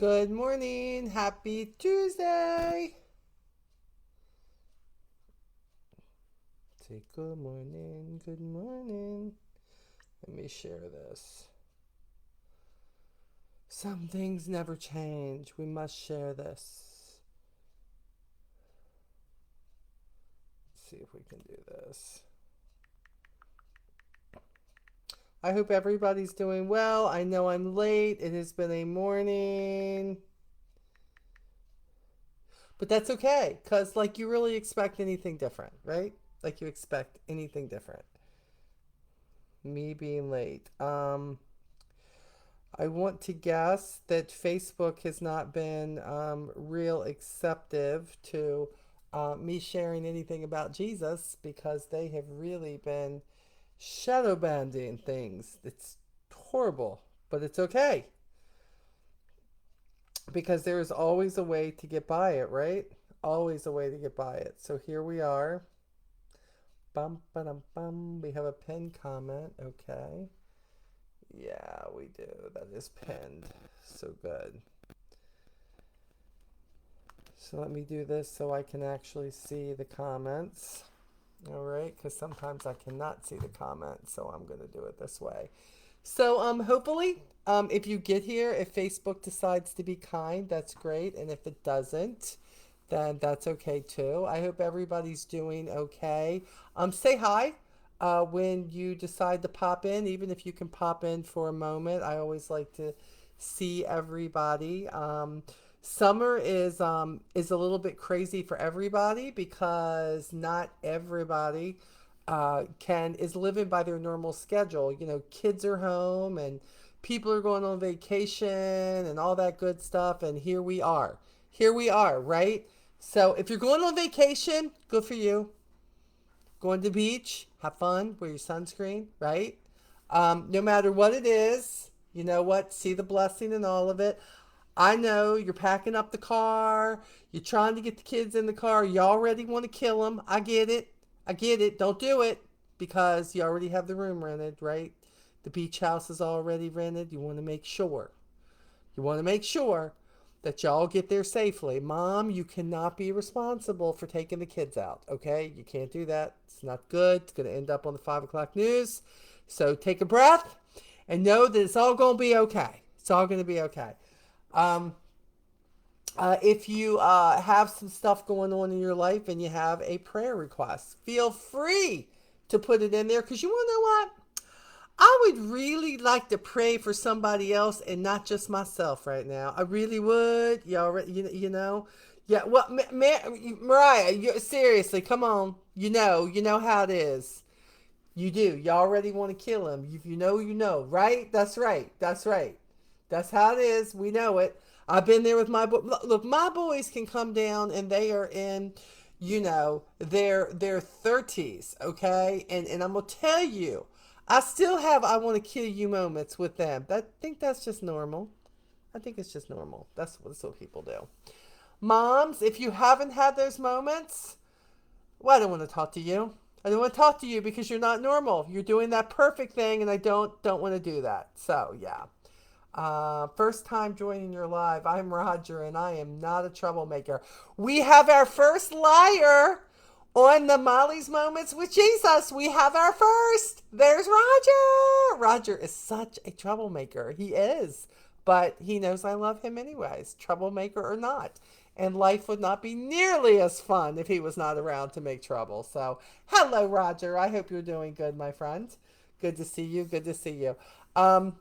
Good morning. Happy Tuesday. Say good morning. Good morning. Let me share this. Some things never change. We must share this. Let's see if we can do this. I hope everybody's doing well. I know I'm late. It has been a morning. But that's okay, because like you really expect anything different, right? Like you expect anything different. Me being late. I want to guess that Facebook has not been real acceptive to me sharing anything about Jesus because they have really been shadow banding things. It's horrible, but it's okay because there is always a way to get by it, right? Always a way to get by it. So here we are. Bum, ba-dum, bum. We have a pinned comment. Okay. Yeah, we do. That is pinned. So good. So let me do this so I can actually see the comments. All right, because sometimes I cannot see the comments, so I'm going to do it this way. So hopefully, if you get here, if Facebook decides to be kind, that's great, and if it doesn't, then that's okay too. I hope everybody's doing okay. Say hi when you decide to pop in, even if you can pop in for a moment. I always like to see everybody. Summer is a little bit crazy for everybody because not everybody can is living by their normal schedule. You know, kids are home and people are going on vacation and all that good stuff. And here we are. Here we are, right? So if you're going on vacation, good for you. Going to the beach, have fun, wear your sunscreen, right? No matter what it is, you know what? See the blessing in all of it. I know you're packing up the car. You're trying to get the kids in the car. You already want to kill them. I get it. I get it. Don't do it because you already have the room rented, right? The beach house is already rented. You want to make sure. You want to make sure that y'all get there safely. Mom, you cannot be responsible for taking the kids out, okay? You can't do that. It's not good. It's going to end up on the 5 o'clock news. So take a breath and know that it's all going to be okay. It's all going to be okay. Um, if you have some stuff going on in your life and you have a prayer request, feel free to put it in there because you want to know what? I would really like to pray for somebody else and not just myself right now. I really would. You already, you know. Yeah, well, Mariah, seriously, come on. You know how it is. You do. You already want to kill him. You know, right? That's right. That's right. That's how it is. We know it. I've been there with my look. My boys can come down and they are in, their 30s. Okay, and I'm gonna tell you, I still have I want to kill you moments with them. I think that's just normal. I think it's just normal. That's what people do. Moms, if you haven't had those moments, well, I don't want to talk to you. I don't want to talk to you because you're not normal. You're doing that perfect thing, and I don't want to do that. So yeah. First time joining your live. I'm Roger, and I am not a troublemaker. We have our first liar on the Molly's Moments with Jesus. We have our first. There's Roger. Roger is such a troublemaker. He is, but he knows I love him anyways, troublemaker or not. And life would not be nearly as fun if he was not around to make trouble. So, hello, Roger. I hope you're doing good, my friend. Good to see you. Good to see you. Um,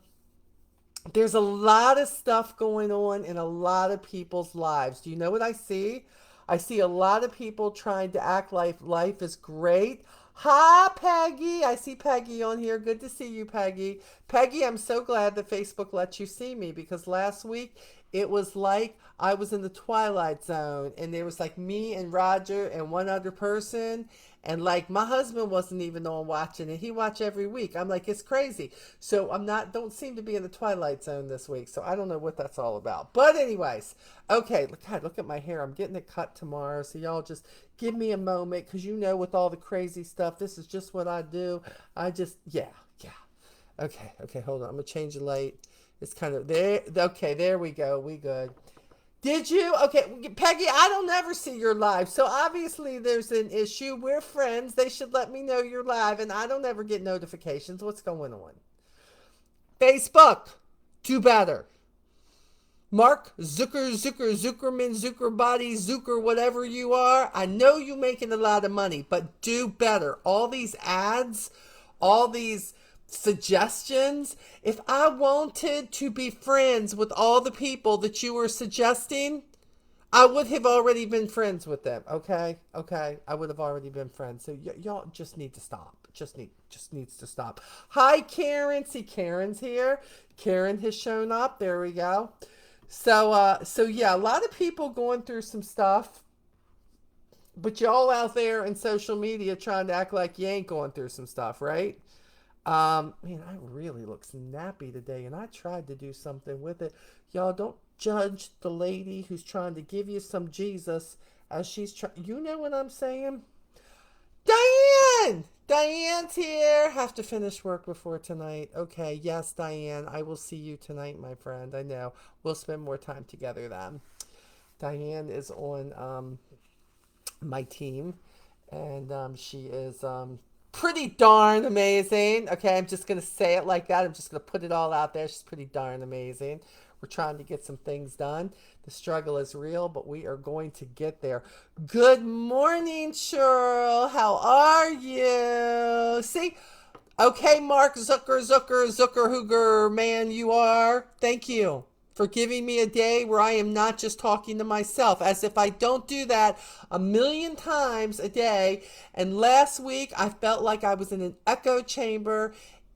there's a lot of stuff going on in a lot of people's lives. Do you know what I see? I see a lot of people trying to act like life is great. Hi, Peggy. I see Peggy on here. Good to see you, Peggy. Peggy, I'm so glad that Facebook lets you see me because last week it was like I was in the Twilight Zone and there was like me and Roger and one other person. And like my husband wasn't even on watching it. He watch every week. I'm like, it's crazy. So don't seem to be in the Twilight Zone this week. So I don't know what that's all about. But anyways, okay, God, look at my hair. I'm getting it cut tomorrow. So y'all just give me a moment because with all the crazy stuff, this is just what I do. Yeah. Okay, hold on. I'm going to change the light It's kind of there. Okay, there we go. We good. Did you? Okay, Peggy, I don't ever see your live. So obviously there's an issue. We're friends. They should let me know you're live, and I don't ever get notifications. What's going on? Facebook, do better. Mark Zuckerman, Zuckerbody, Zucker, whatever you are. I know you're making a lot of money, but do better. All these ads, all these suggestions. If I wanted to be friends with all the people that you were suggesting, I would have already been friends with them. Okay, I would have already been friends. So y'all just need to stop. Just needs to stop. Hi, Karen. See, Karen's here. Karen has shown up. There we go. So yeah, a lot of people going through some stuff, but y'all out there in social media trying to act like you ain't going through some stuff, right? Man, I really look snappy today, and I tried to do something with it. Y'all don't judge the lady who's trying to give you some Jesus as she's trying. You know what I'm saying? Diane! Diane's here. Have to finish work before tonight. Okay, yes, Diane. I will see you tonight, my friend. I know. We'll spend more time together then. Diane is on my team, and she is pretty darn amazing. Okay, I'm just going to say it like that. I'm just going to put it all out there. She's pretty darn amazing. We're trying to get some things done. The struggle is real, but we are going to get there. Good morning, Cheryl. How are you? See? Okay, Mark Zucker, man, you are. Thank you for giving me a day where I am not just talking to myself, as if I don't do that a million times a day. And last week, I felt like I was in an echo chamber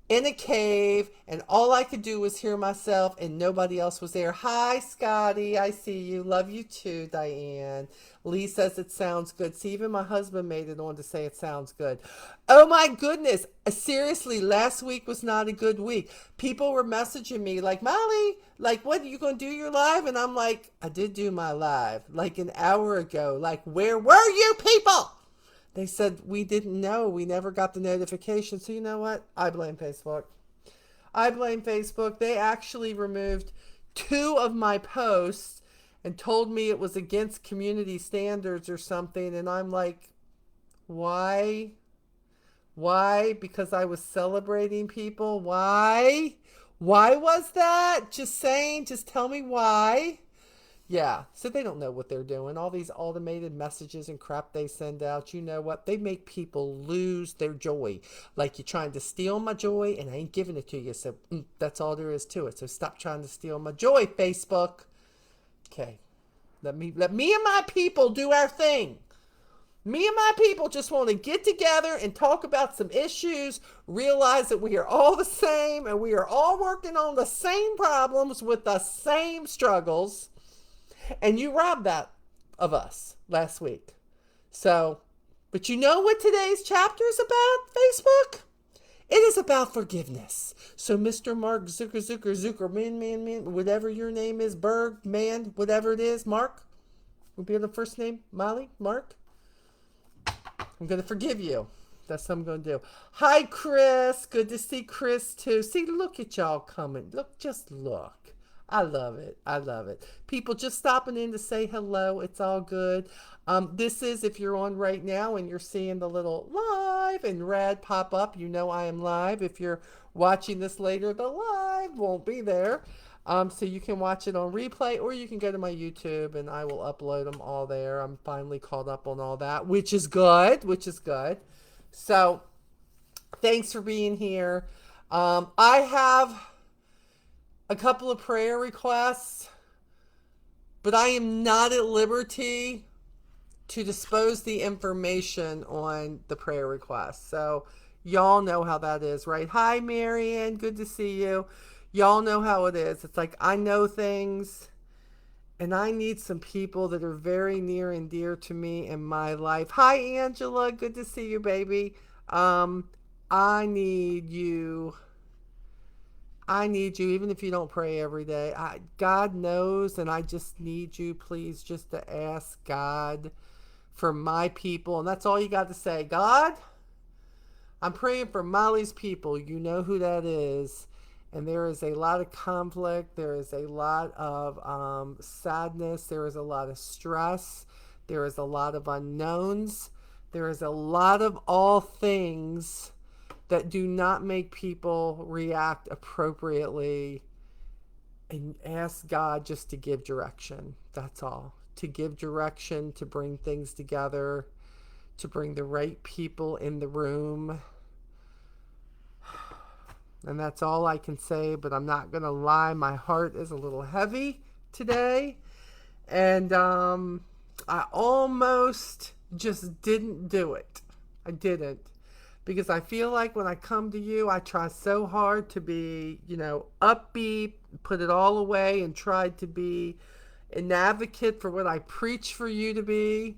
in a cave, and all I could do was hear myself, and nobody else was there. Hi, Scotty. I see you. Love you too, Diane. Lee says it sounds good. See, even my husband made it on to say it sounds good. Oh my goodness. Seriously, last week was not a good week. People were messaging me like, Molly, like, what, are you going to do your live? And I'm like, I did do my live like an hour ago. Like, where were you people? They said, we didn't know. We never got the notification. So you know what? I blame Facebook. I blame Facebook. They actually removed 2 of my posts and told me it was against community standards or something. And I'm like, why? Why? Because I was celebrating people? Why? Why was that? Just saying. Just tell me why. Yeah, so they don't know what they're doing. All these automated messages and crap they send out, you know what? They make people lose their joy. Like, you're trying to steal my joy, and I ain't giving it to you. So that's all there is to it. So stop trying to steal my joy, Facebook. Okay, let me and my people do our thing. Me and my people just want to get together and talk about some issues, realize that we are all the same, and we are all working on the same problems with the same struggles. And you robbed that of us last week. So, but you know what today's chapter is about, Facebook? It is about forgiveness. So, Mr. Mark Zucker, man, whatever your name is, Berg, man, whatever it is, Mark, would be the first name, Molly, Mark. I'm going to forgive you. That's what I'm going to do. Hi, Chris. Good to see Chris, too. See, look at y'all coming. Look, just look. I love it. I love it. People just stopping in to say hello. It's all good. This is, if you're on right now and you're seeing the little live in red pop up, you know I am live. If you're watching this later, the live won't be there. So you can watch it on replay, or you can go to my YouTube and I will upload them all there. I'm finally caught up on all that, which is good, So thanks for being here. I have a couple of prayer requests, but I am not at liberty to dispose the information on the prayer requests. So y'all know how that is, right? Hi, Marianne. Good to see you. Y'all know how it is. It's like I know things, and I need some people that are very near and dear to me in my life. Hi, Angela. Good to see you, baby. I need you. Even if you don't pray every day. God knows, and I just need you, please, just to ask God for my people. And that's all you got to say. God, I'm praying for Molly's people. You know who that is. And there is a lot of conflict. There is a lot of sadness. There is a lot of stress. There is a lot of unknowns. There is a lot of all things that do not make people react appropriately, and ask God just to give direction. That's all. To give direction, to bring things together, to bring the right people in the room. And that's all I can say, but I'm not going to lie. My heart is a little heavy today. And I almost just didn't do it. I didn't. Because I feel like when I come to you, I try so hard to be, upbeat, put it all away, and try to be an advocate for what I preach for you to be.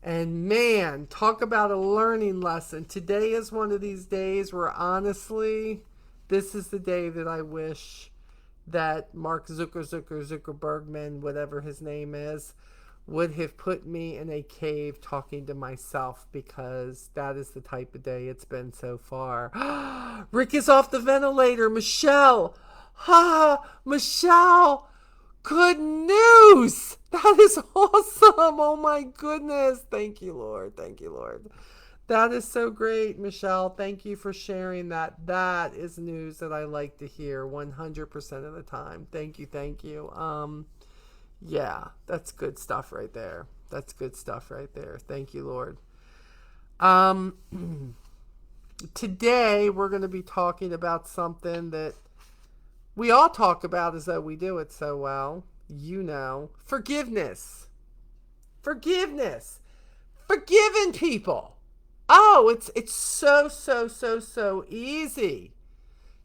And man, talk about a learning lesson. Today is one of these days where honestly, this is the day that I wish that Mark Zuckerbergman, whatever his name is, would have put me in a cave talking to myself, because that is the type of day it's been so far. Rick is off the ventilator. Michelle. Michelle. Good news. That is awesome. Oh my goodness. Thank you, Lord. Thank you, Lord. That is so great, Michelle. Thank you for sharing that. That is news that I like to hear 100% of the time. Thank you. Thank you. Yeah, that's good stuff right there. That's good stuff right there. Thank you, Lord. Today we're going to be talking about something that we all talk about as though we do it so well. Forgiveness. Forgiving people. Oh, it's so easy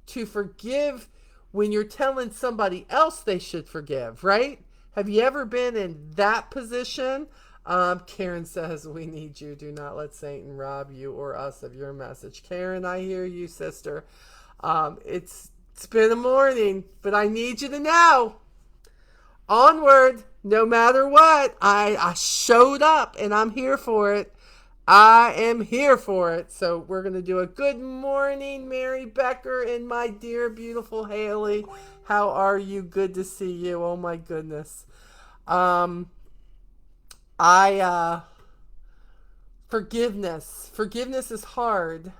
to forgive when you're telling somebody else they should forgive, right? Have you ever been in that position? Karen says, we need you. Do not let Satan rob you or us of your message. Karen, I hear you, sister. It's been a morning, but I need you to know. Onward, no matter what. I showed up and I'm here for it. I am here for it. So we're going to do a good morning, Mary Becker and my dear, beautiful Haley. How are you? Good to see you. Oh my goodness. Forgiveness. Forgiveness is hard.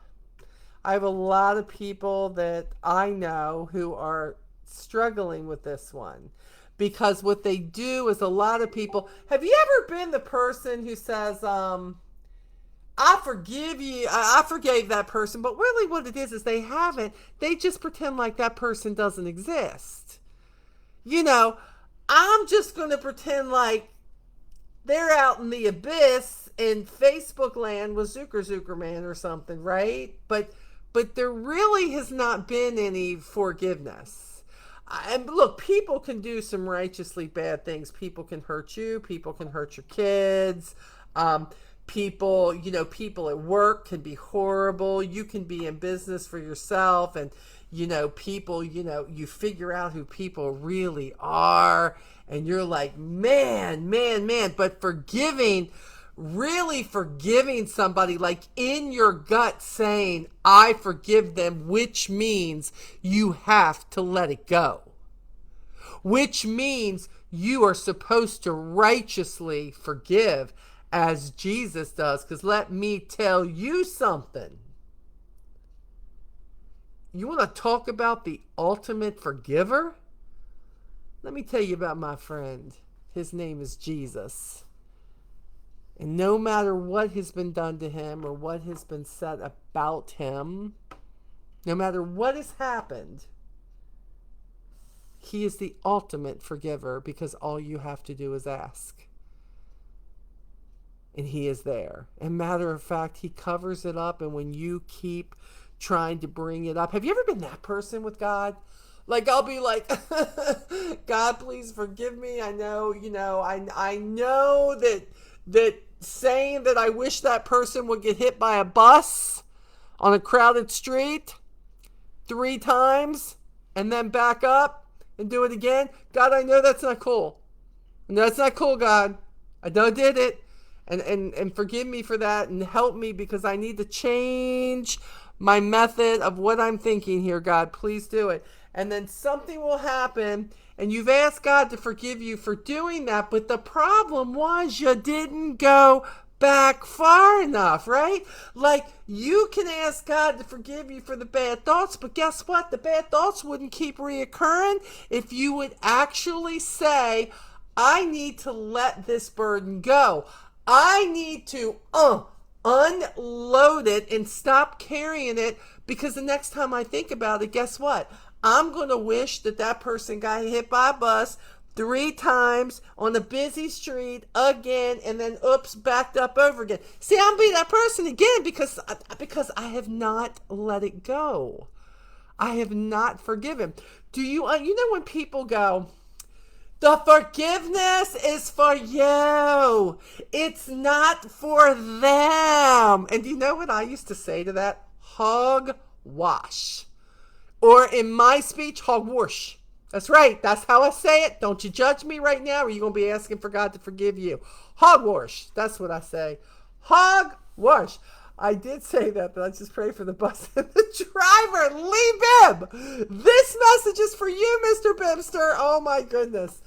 I have a lot of people that I know who are struggling with this one. Because what they do is a lot of people... Have you ever been the person who says, I forgive you, I forgave that person, but really what it is they haven't. They just pretend like that person doesn't exist. I'm just going to pretend like they're out in the abyss in Facebook land with Zuckerman or something, right? But there really has not been any forgiveness. And look, people can do some righteously bad things. People can hurt you. People can hurt your kids. People at work can be horrible. You can be in business for yourself, and people, you figure out who people really are, and you're like, man. But really forgiving somebody, like in your gut saying, I forgive them, which means you have to let it go. Which means you are supposed to righteously forgive as Jesus does. Because let me tell you something. You want to talk about the ultimate forgiver? Let me tell you about my friend. His name is Jesus. And no matter what has been done to him or what has been said about him, no matter what has happened, he is the ultimate forgiver, because all you have to do is ask. And he is there. And matter of fact, he covers it up. And when you keep trying to bring it up, have you ever been that person with God? Like, I'll be like, God, please forgive me. I know, I know that saying that I wish that person would get hit by a bus on a crowded street 3 times and then back up and do it again. God, I know that's not cool. No, that's not cool, God. I know I did it. And forgive me for that, and help me, because I need to change my method of what I'm thinking here, God. Please do it. and then something will happen, and you've asked God to forgive you for doing that, but the problem was you didn't go back far enough, right? Like, you can ask God to forgive you for the bad thoughts, but guess what? The bad thoughts wouldn't keep reoccurring if you would actually say, I need to let this burden go. I need to unload it and stop carrying it, because the next time I think about it, guess what? I'm going to wish that person got hit by a bus 3 times on a busy street again, and then backed up over again. See, I'm being that person again because I have not let it go. I have not forgiven. Do you when people go, the forgiveness is for you, it's not for them. And do you know what I used to say to that? Hogwash. Or in my speech, hogwash. That's right. That's how I say it. Don't you judge me right now, or you're going to be asking for God to forgive you. Hogwash. That's what I say. Hogwash. I did say that, but I just pray for the bus and the driver. Lee Bibb. This message is for you, Mr. Bibster. Oh, my goodness.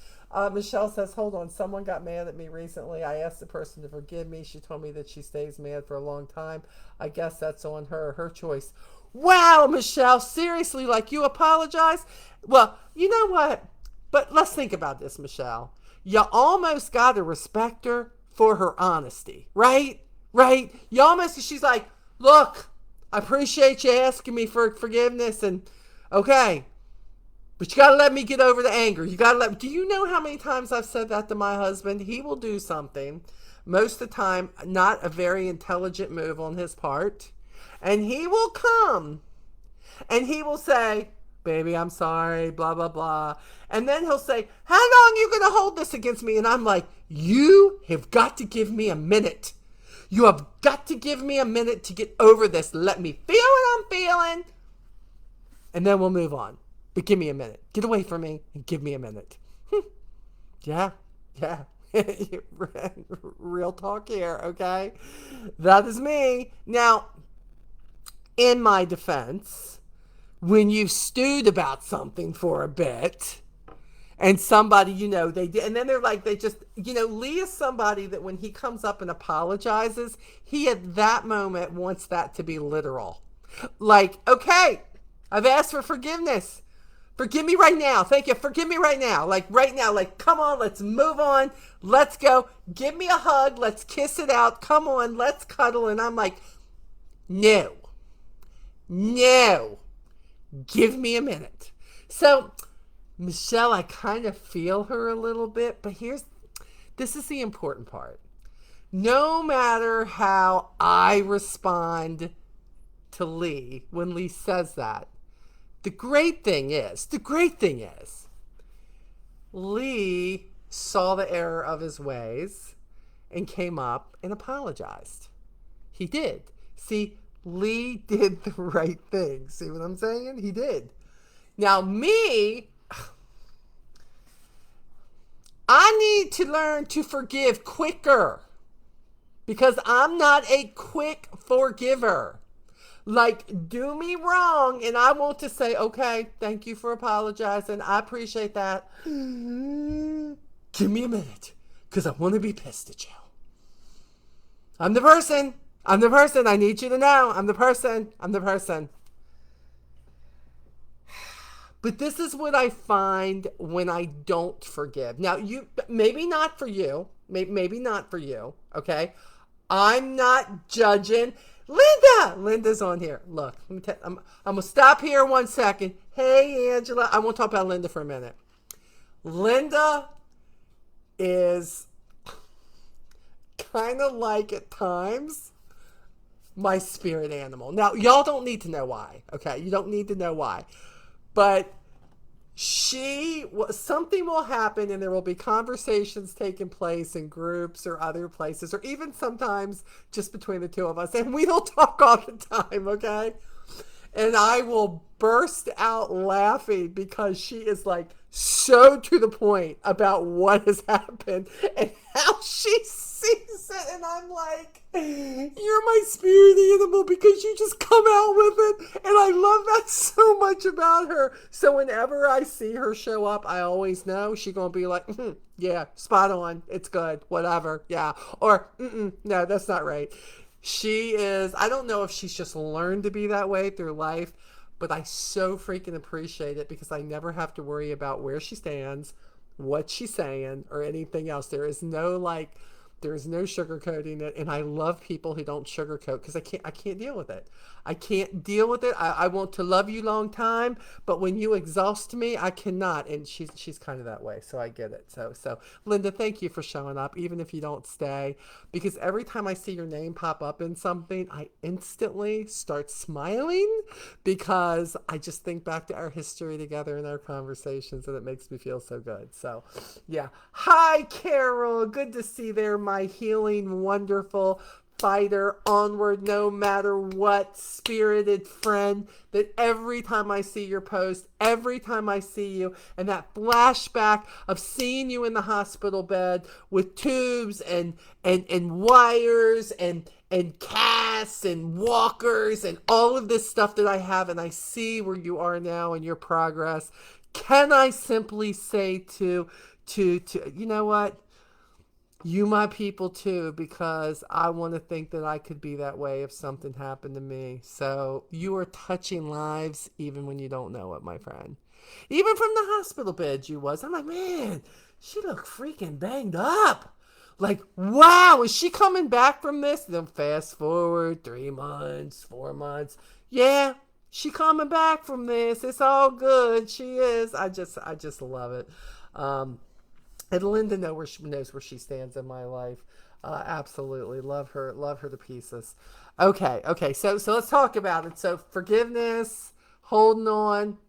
Michelle says, hold on. Someone got mad at me recently. I asked the person to forgive me. She told me that she stays mad for a long time. I guess that's on her choice. Wow, Michelle, seriously, like, you apologize? Well, you know what? But let's think about this, Michelle. You almost got to respect her for her honesty, right? Right? You almost, she's like, look, I appreciate you asking me for forgiveness, and okay, but you got to let me get over the anger. Do you know how many times I've said that to my husband? He will do something, most of the time, not a very intelligent move on his part. And he will come and he will say, baby, I'm sorry, blah, blah, blah. And then he'll say, how long are you going to hold this against me? And I'm like, you have got to give me a minute. You have got to give me a minute to get over this. Let me feel what I'm feeling, and then we'll move on. But give me a minute. Get away from me and give me a minute. Yeah. Real talk here, okay? That is me. Now, in my defense, when you've stewed about something for a bit, and somebody, they did, and then Lee is somebody that when he comes up and apologizes, he at that moment wants that to be literal. Like, okay, I've asked for forgiveness. Forgive me right now. Thank you. Forgive me right now. Like, right now. Like, come on, let's move on. Let's go. Give me a hug. Let's kiss it out. Come on, let's cuddle. And I'm like, no. Give me a minute. So, Michelle, I kind of feel her a little bit, but this is the important part. No matter how I respond to Lee when Lee says that, the great thing is, Lee saw the error of his ways and came up and apologized. He did. See, Lee did the right thing. See what I'm saying? He did. Now, me, I need to learn to forgive quicker because I'm not a quick forgiver. Like, do me wrong, and I want to say, okay, thank you for apologizing. I appreciate that. Give me a minute, because I want to be pissed at you. I'm the person. I need you to know. I'm the person. But this is what I find when I don't forgive. Now, maybe not for you. Maybe not for you, okay? I'm not judging. Linda's on here. Look, I'm going to stop here 1 second. Hey, Angela. I want to talk about Linda for a minute. Linda is kind of like, at times, my spirit animal. Now, y'all don't need to know why, okay? You don't need to know why. But something will happen, and there will be conversations taking place in groups or other places, or even sometimes just between the two of us, and we don't talk all the time, okay? And I will burst out laughing because she is like so to the point about what has happened and how she sees it, and I'm like, you're my spirit animal because you just come out with it. And I love that so much about her. So whenever I see her show up, I always know she's going to be like, yeah, spot on. It's good. Whatever. Yeah. Or, no, that's not right. She is, I don't know if she's just learned to be that way through life, but I so freaking appreciate it because I never have to worry about where she stands, what she's saying, or anything else. There's no sugarcoating it, and I love people who don't sugarcoat because I can't deal with it. I can't deal with it. I want to love you long time, but when you exhaust me, I cannot. And she's kind of that way, so I get it. So Linda, thank you for showing up, even if you don't stay, because every time I see your name pop up in something, I instantly start smiling because I just think back to our history together and our conversations, and it makes me feel so good. So, yeah. Hi, Carol. Good to see there, my healing, wonderful fighter, onward no matter what, spirited friend, that every time I see your post, every time I see you, and that flashback of seeing you in the hospital bed with tubes and wires and casts and walkers and all of this stuff that I have, and I see where you are now and your progress. Can I simply say to you know what? You my people too, because I want to think that I could be that way if something happened to me. So you are touching lives even when you don't know it, my friend. Even from the hospital bed you was. I'm like, man, she looked freaking banged up. Like, wow, is she coming back from this? Then fast forward 3 months, 4 months. Yeah, she coming back from this. It's all good. She is. I just love it. And Linda knows where she stands in my life. Absolutely love her to pieces. Okay. So let's talk about it. So forgiveness, holding on.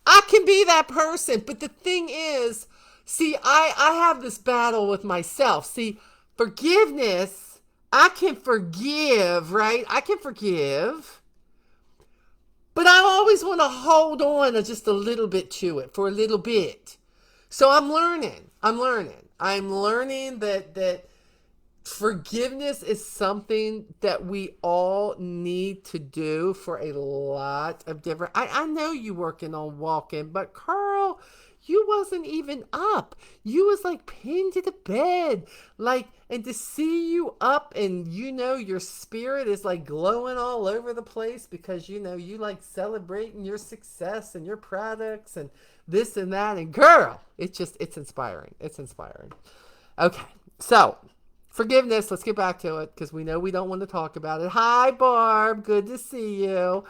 I can be that person, but the thing is, see, I have this battle with myself. See, forgiveness, I can forgive, right? I can forgive, but I always want to hold on just a little bit to it for a little bit. So I'm learning that forgiveness is something that we all need to do for a lot of different. I know you working on walking, but Carl, you wasn't even up. You was like pinned to the bed, like, and to see you up and your spirit is like glowing all over the place because you like celebrating your success and your products and this and that, and girl, it's inspiring. It's inspiring. Okay, so forgiveness, let's get back to it because we know we don't want to talk about it. Hi, Barb, good to see you.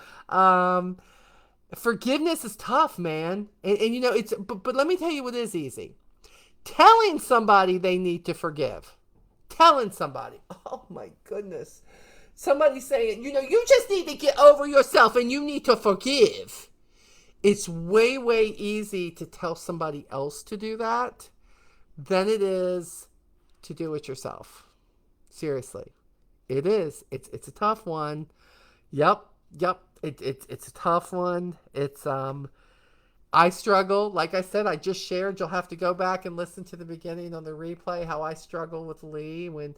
Forgiveness is tough, man, and it's but let me tell you what is easy. Telling somebody they need to forgive. Telling somebody, oh my goodness, somebody saying, you just need to get over yourself and you need to forgive. It's way, way easy to tell somebody else to do that than it is to do it yourself. Seriously. It is. It's a tough one. Yep. It's a tough one. I struggle. Like I said, I just shared. You'll have to go back and listen to the beginning on the replay, how I struggle with Lee when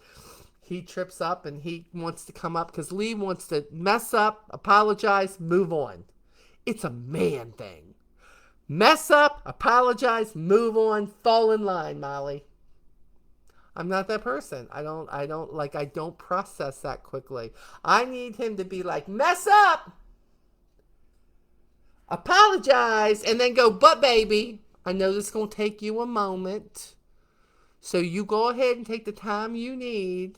he trips up and he wants to come up because Lee wants to mess up, apologize, move on. It's a man thing. Mess up, apologize, move on, fall in line, Molly. I'm not that person. I don't process that quickly. I need him to be like, mess up, apologize, and then go, but baby, I know this is going to take you a moment. So you go ahead and take the time you need.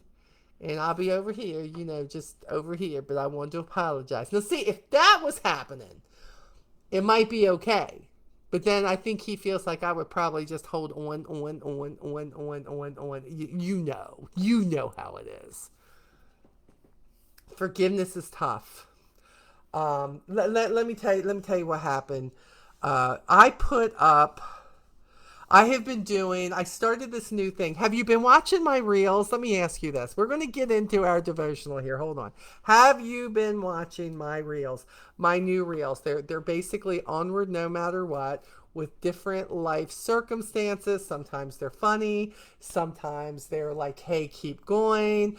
And I'll be over here, just over here. But I want to apologize. Now, see, if that was happening, it might be okay. But then I think he feels like I would probably just hold on. You know how it is. Forgiveness is tough. Let me tell you what happened. I started this new thing. Have you been watching my reels? Let me ask you this. We're going to get into our devotional here. Hold on. Have you been watching my reels? My new reels. They're basically onward no matter what, with different life circumstances. Sometimes they're funny. Sometimes they're like, hey, keep going.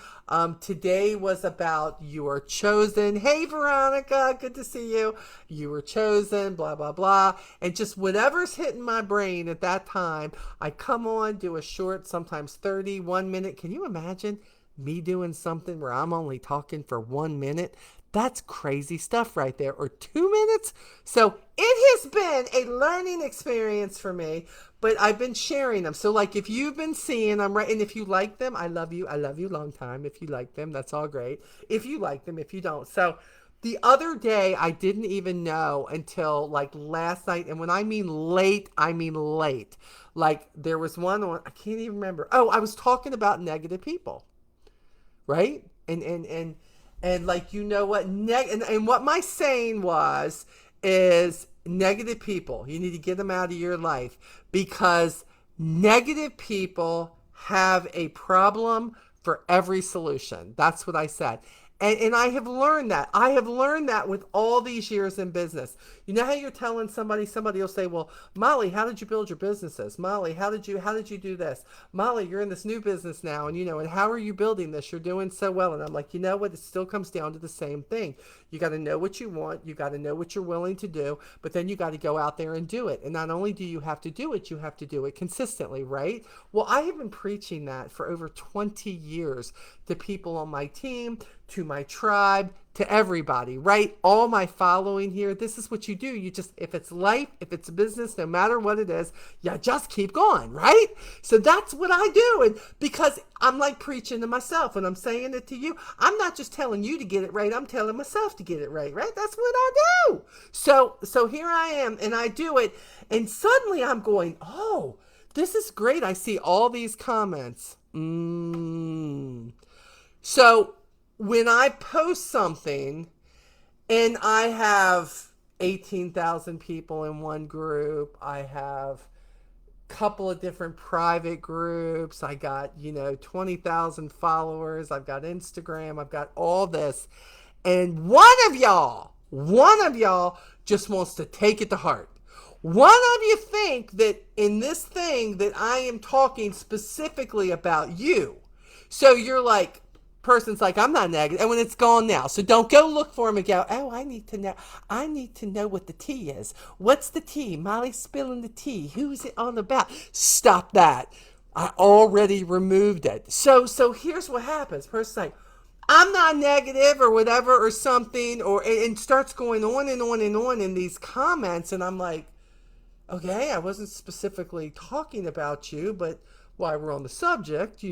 Today was about you are chosen. Hey, Veronica, good to see you. You were chosen, blah, blah, blah. And just whatever's hitting my brain at that time, I come on, do a short, sometimes 30, 1 minute. Can you imagine me doing something where I'm only talking for 1 minute? That's crazy stuff right there. Or 2 minutes. So it has been a learning experience for me, but I've been sharing them. So like if you've been seeing them, right, and if you like them, I love you. I love you long time. If you like them, that's all great. If you like them, if you don't. So the other day, I didn't even know until like last night. And when I mean late, I mean late. Like there was one, I can't even remember. Oh, I was talking about negative people, right? And like, you know what, and what my saying was is negative people, you need to get them out of your life because negative people have a problem for every solution. That's what I said. And I have learned that. I have learned that with all these years in business. You know how you're telling somebody will say, well, Molly, how did you build your businesses? Molly, how did you do this? Molly, you're in this new business now, and and how are you building this? You're doing so well. And I'm like, you know what? It still comes down to the same thing. You got to know what you want. You got to know what you're willing to do, but then you got to go out there and do it. And not only do you have to do it, you have to do it consistently, right? Well, I have been preaching that for over 20 years to people on my team, to my tribe, to everybody, right? All my following here, this is what you do. You just, if it's life, if it's business, no matter what it is, you just keep going, right? So that's what I do. And because I'm like preaching to myself when I'm saying it to you, I'm not just telling you to get it right. I'm telling myself to get it right, right? That's what I do. So here I am and I do it. And suddenly I'm going, oh, this is great. I see all these comments. So when I post something and I have 18,000 people in one group, I have a couple of different private groups, I got, 20,000 followers, I've got Instagram, I've got all this, and one of y'all just wants to take it to heart. One of you think that in this thing that I am talking specifically about you. So you're like, person's like, I'm not negative. And when it's gone now. So don't go look for him and go, oh, I need to know what the tea is. What's the tea? Molly's spilling the tea. Who's it on about? Stop that. I already removed it. So here's what happens. Person's like, I'm not negative or whatever or something, and starts going on and on and on in these comments. And I'm like, okay, I wasn't specifically talking about you, but while we're on the subject,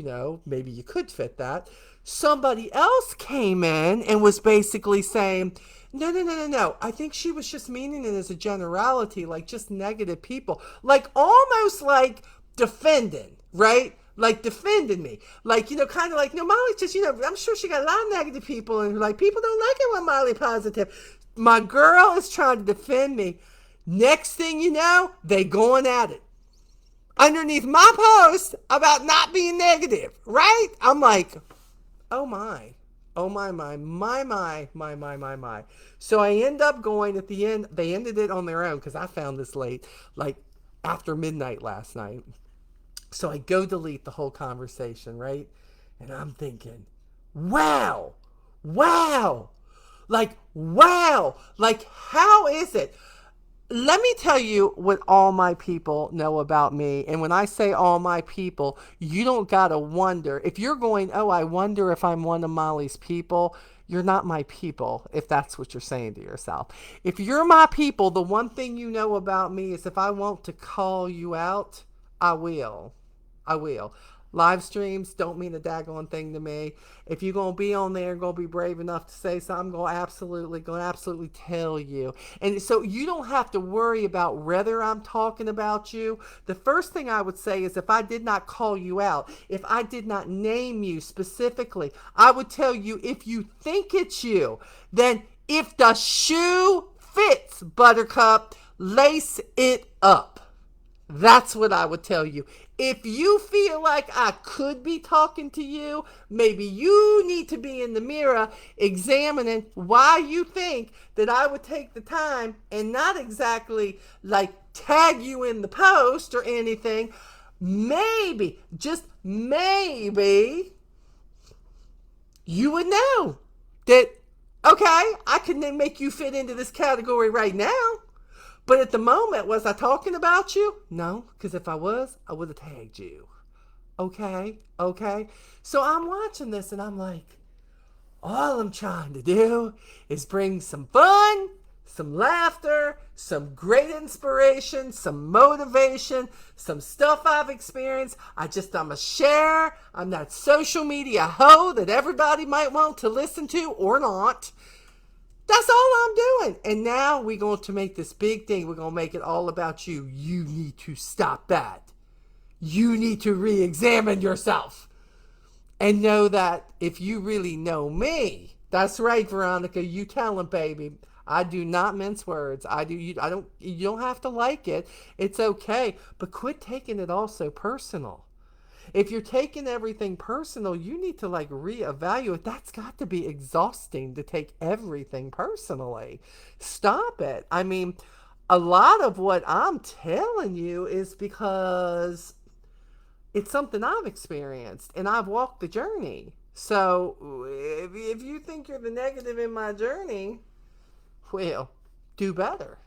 maybe you could fit that. Somebody else came in and was basically saying, no. I think she was just meaning it as a generality, like just negative people, like almost like defending, right? Like defending me, like, kind of like, no, Molly just, I'm sure she got a lot of negative people and like, people don't like it when Molly positive. My girl is trying to defend me. Next thing you know, they going at it underneath my post about not being negative, right? I'm like, oh my. So I end up going at the end, they ended it on their own because I found this late, like after midnight last night. So I go delete the whole conversation, right? And I'm thinking, wow. Like, how is it? Let me tell you what all my people know about me. And when I say all my people, you don't got to wonder. If you're going, oh, I wonder if I'm one of Molly's people, you're not my people, if that's what you're saying to yourself. If you're my people, the one thing you know about me is if I want to call you out, I will. Live streams don't mean a daggone thing to me. If you're going to be on there and going to be brave enough to say something, I'm going to absolutely tell you. And so you don't have to worry about whether I'm talking about you. The first thing I would say is if I did not call you out, if I did not name you specifically, I would tell you if you think it's you, then if the shoe fits, Buttercup, lace it up. That's what I would tell you. If you feel like I could be talking to you, maybe you need to be in the mirror examining why you think that I would take the time and not exactly like tag you in the post or anything, maybe, just maybe, you would know that, okay, I can then make you fit into this category right now. But at the moment, was I talking about you? No, because if I was, I would have tagged you. Okay. So I'm watching this and I'm like, all I'm trying to do is bring some fun, some laughter, some great inspiration, some motivation, some stuff I've experienced. I'm a share. I'm that social media hoe that everybody might want to listen to or not. That's all I'm doing. And now we're going to make this big thing. We're going to make it all about you. You need to stop that. You need to re-examine yourself. And know that if you really know me, that's right, Veronica, you tell him, baby. I do not mince words. You don't have to like it. It's okay. But quit taking it all so personal. If you're taking everything personal, you need to reevaluate. That's got to be exhausting to take everything personally. Stop it. I mean, a lot of what I'm telling you is because it's something I've experienced and I've walked the journey. So if you think you're the negative in my journey, well, do better.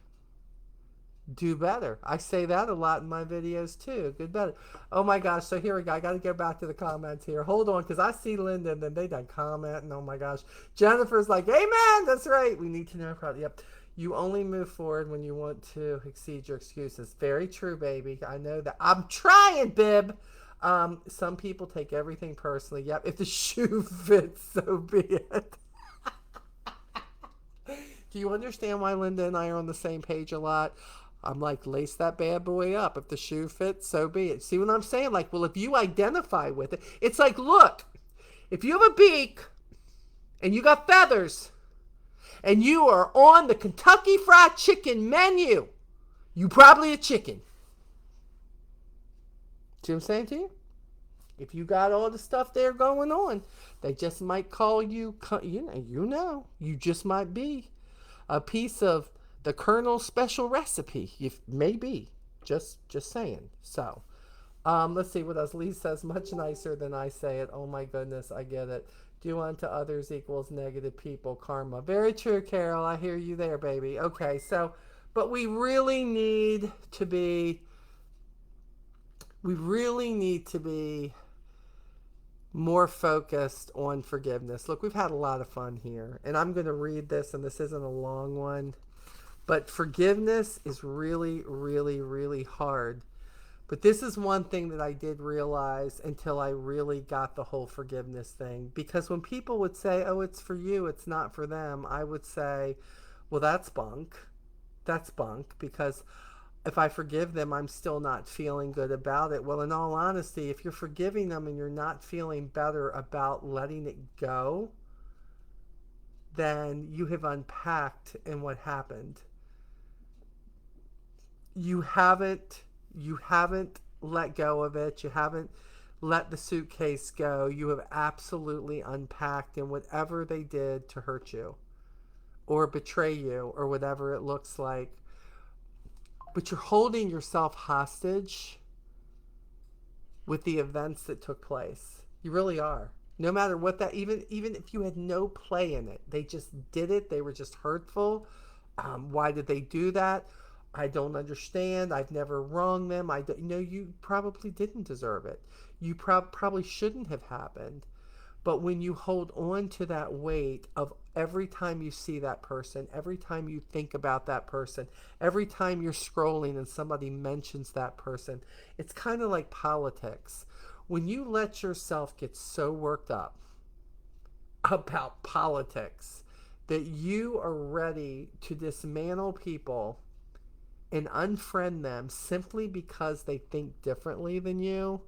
Do better. I say that a lot in my videos too. Good better. Oh my gosh. So here we go. I got to go back to the comments here. Hold on, because I see Linda and then they done commenting. Oh my gosh. Jennifer's like, amen. That's right. We need to know about it. Yep. You only move forward when you want to exceed your excuses. Very true, baby. I know that. I'm trying, Bib. Some people take everything personally. Yep. If the shoe fits, so be it. Do you understand why Linda and I are on the same page a lot? I'm like, lace that bad boy up. If the shoe fits, so be it. See what I'm saying? Like, well, if you identify with it, it's like, look, if you have a beak and you got feathers and you are on the Kentucky Fried Chicken menu, you probably a chicken. See what I'm saying to you? If you got all the stuff there going on, they just might call you, you just might be a piece of the Colonel's special recipe. Maybe. Just saying. So, let's see what else. Lee says, much nicer than I say it. Oh my goodness, I get it. Do unto others equals negative people karma. Very true, Carol. I hear you there, baby. Okay, so, but we really need to be more focused on forgiveness. Look, we've had a lot of fun here, and I'm going to read this, and this isn't a long one. But forgiveness is really, really, really hard. But this is one thing that I did realize until I really got the whole forgiveness thing. Because when people would say, oh, it's for you, it's not for them, I would say, well, that's bunk. That's bunk. Because if I forgive them, I'm still not feeling good about it. Well, in all honesty, if you're forgiving them and you're not feeling better about letting it go, then you have unpacked in what happened. You haven't let go of it. You haven't let the suitcase go. You have absolutely unpacked in whatever they did to hurt you or betray you or whatever it looks like. But you're holding yourself hostage with the events that took place. You really are. No matter what that, even if you had no play in it, they just did it. They were just hurtful. Why did they do that? I don't understand. I've never wronged them. You probably didn't deserve it. You probably shouldn't have happened. But when you hold on to that weight of every time you see that person, every time you think about that person, every time you're scrolling and somebody mentions that person, it's kind of like politics. When you let yourself get so worked up about politics that you are ready to dismantle people and unfriend them simply because they think differently than you,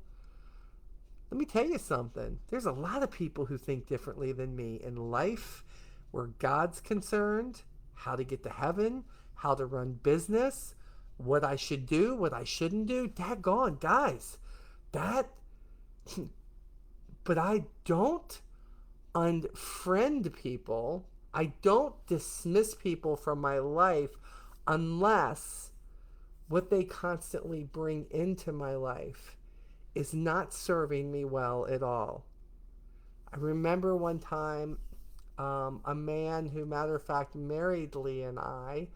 let me tell you something. There's a lot of people who think differently than me in life, where God's concerned, how to get to heaven, how to run business, what I should do, what I shouldn't do. Daggone, guys. But I don't unfriend people. I don't dismiss people from my life unless what they constantly bring into my life is not serving me well at all. I remember one time a man who, matter of fact, married Lee and I,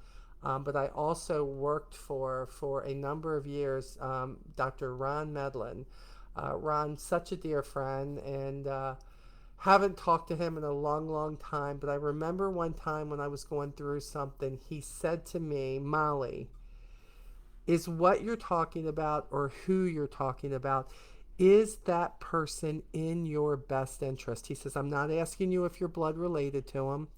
but I also worked for a number of years, Dr. Ron Medlin. Ron's such a dear friend, and haven't talked to him in a long, long time. But I remember one time when I was going through something, he said to me, Molly, is what you're talking about or who you're talking about, is that person in your best interest? He says, I'm not asking you if you're blood related to him.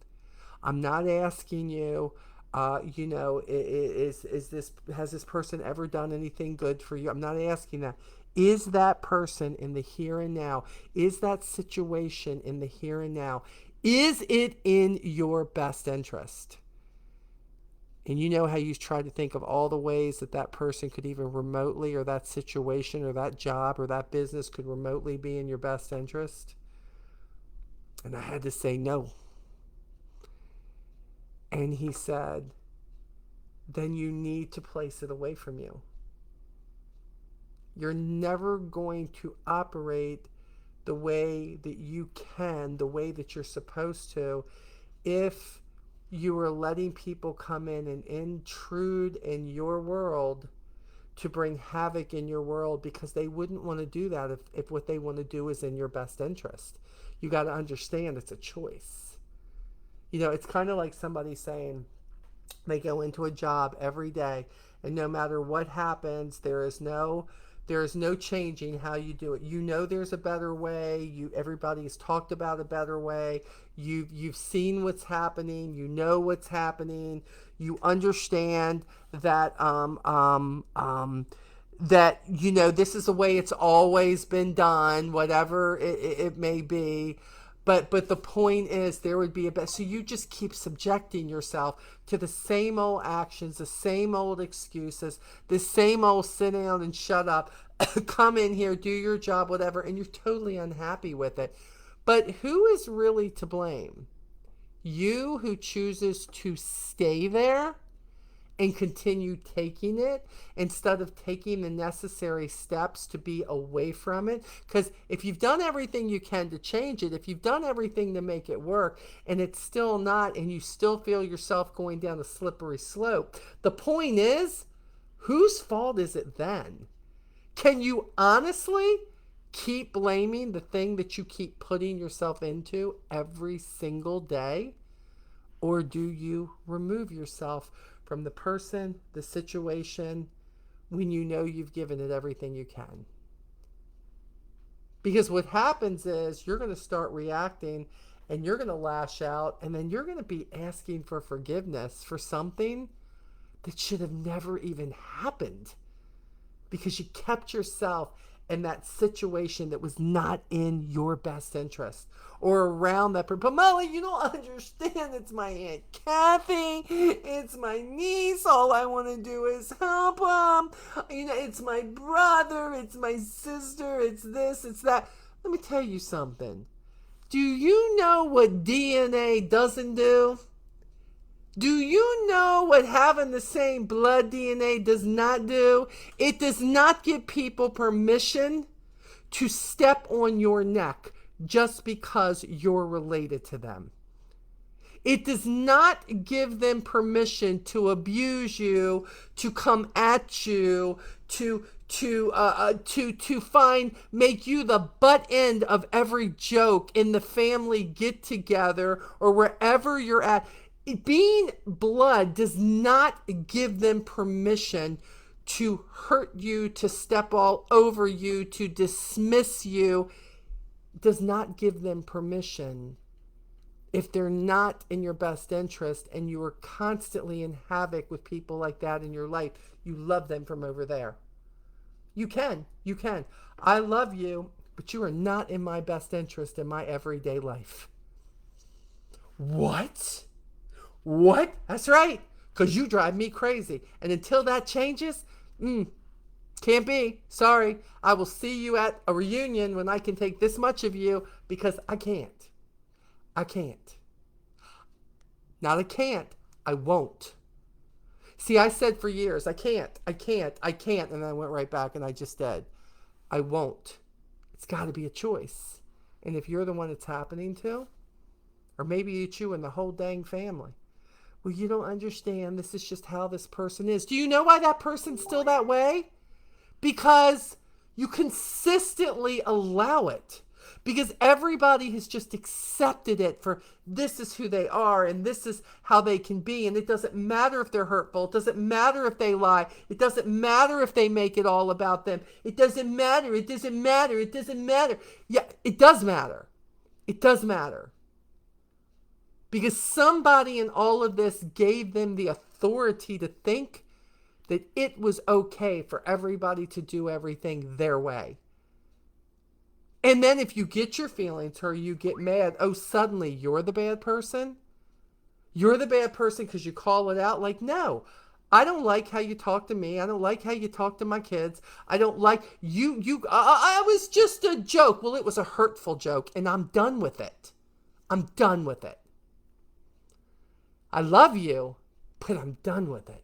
I'm not asking you, is this, has this person ever done anything good for you? I'm not asking that. Is that person in the here and now? Is that situation in the here and now? Is it in your best interest? And you know how you try to think of all the ways that that person could even remotely, or that situation or that job or that business could remotely be in your best interest? And I had to say no. And he said, then you need to place it away from you. You're never going to operate the way that you can, the way that you're supposed to, if you are letting people come in and intrude in your world to bring havoc in your world, because they wouldn't want to do that if what they want to do is in your best interest. You got to understand it's a choice. You know, it's kind of like somebody saying they go into a job every day, and no matter what happens, there is no changing how you do it. You know there's a better way. Everybody's talked about a better way. You've seen what's happening. You know what's happening. You understand that that this is the way it's always been done, whatever it may be. But the point is, there would be a best. So you just keep subjecting yourself to the same old actions, the same old excuses, the same old sit down and shut up, come in here, do your job, whatever, and you're totally unhappy with it. But who is really to blame? You, who chooses to stay there and continue taking it instead of taking the necessary steps to be away from it. Because if you've done everything you can to change it, if you've done everything to make it work and it's still not, and you still feel yourself going down a slippery slope, the point is, whose fault is it then? Can you honestly keep blaming the thing that you keep putting yourself into every single day? Or do you remove yourself from the person, the situation, when you know you've given it everything you can? Because what happens is you're going to start reacting and you're going to lash out, and then you're going to be asking for forgiveness for something that should have never even happened, because you kept yourself in that situation that was not in your best interest or around that person. But Molly, you don't understand. It's my Aunt Kathy. It's my niece. All I want to do is help them. It's my brother. It's my sister. It's this. It's that. Let me tell you something. Do you know what DNA doesn't do? Do you know what having the same blood DNA does not do? It does not give people permission to step on your neck just because you're related to them. It does not give them permission to abuse you, to come at you, to make you the butt end of every joke in the family get together or wherever you're at. Being blood does not give them permission to hurt you, to step all over you, to dismiss you. Does not give them permission. If they're not in your best interest and you are constantly in havoc with people like that in your life, you love them from over there. You can. I love you, but you are not in my best interest in my everyday life. What? That's right, because you drive me crazy. And until that changes, can't be. Sorry. I will see you at a reunion when I can take this much of you, because I can't. Not I can't. I won't. See, I said for years, I can't. And then I went right back and I just did. I won't. It's got to be a choice. And if you're the one it's happening to, or maybe it's you and the whole dang family, well, you don't understand. This is just how this person is. Do you know why that person's still that way? Because you consistently allow it. Because everybody has just accepted it for this is who they are and this is how they can be. And it doesn't matter if they're hurtful. It doesn't matter if they lie. It doesn't matter if they make it all about them. It doesn't matter. It doesn't matter. It doesn't matter. Yeah, it does matter. It does matter. Because somebody in all of this gave them the authority to think that it was okay for everybody to do everything their way. And then if you get your feelings or you get mad, oh, suddenly you're the bad person? You're the bad person because you call it out? Like, no, I don't like how you talk to me. I don't like how you talk to my kids. I don't like I was just a joke. Well, it was a hurtful joke and I'm done with it. I'm done with it. I love you, but I'm done with it.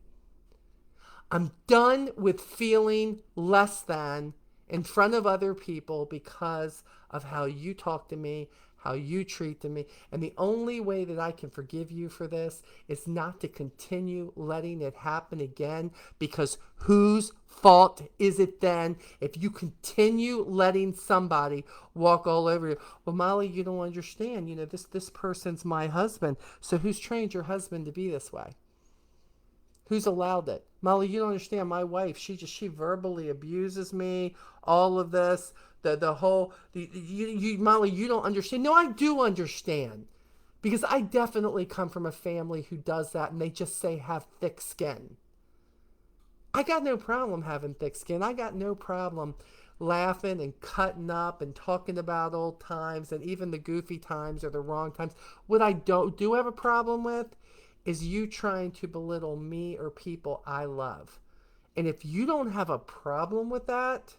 I'm done with feeling less than in front of other people because of how you talk to me, how you treat me. And the only way that I can forgive you for this is not to continue letting it happen again, because whose fault is it then if you continue letting somebody walk all over you? Well, Molly, you don't understand. This person's my husband. So who's trained your husband to be this way? Who's allowed it? Molly, you don't understand. My wife, she verbally abuses me. All of this, Molly, you don't understand. No, I do understand, because I definitely come from a family who does that, and they just say have thick skin. I got no problem having thick skin. I got no problem laughing and cutting up and talking about old times and even the goofy times or the wrong times. What I do have a problem with is you trying to belittle me or people I love. And if you don't have a problem with that,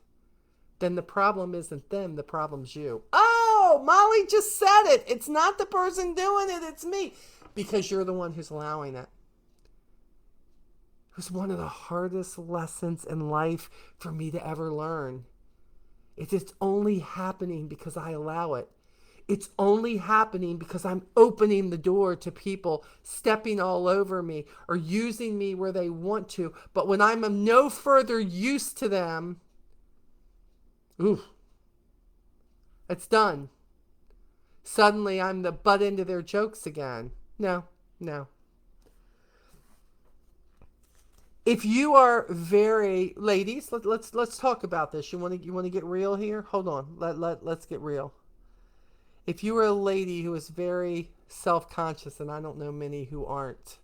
then the problem isn't them, the problem's you. Oh, Molly just said it. It's not the person doing it, it's me. Because you're the one who's allowing it. It was one of the hardest lessons in life for me to ever learn. It's only happening because I allow it. It's only happening because I'm opening the door to people stepping all over me or using me where they want to. But when I'm of no further use to them, it's done. Suddenly I'm the butt end of their jokes again. No. If you are very, ladies, let's talk about this. You want to get real here? Hold on. Let's get real. If you are a lady who is very self-conscious, and I don't know many who aren't,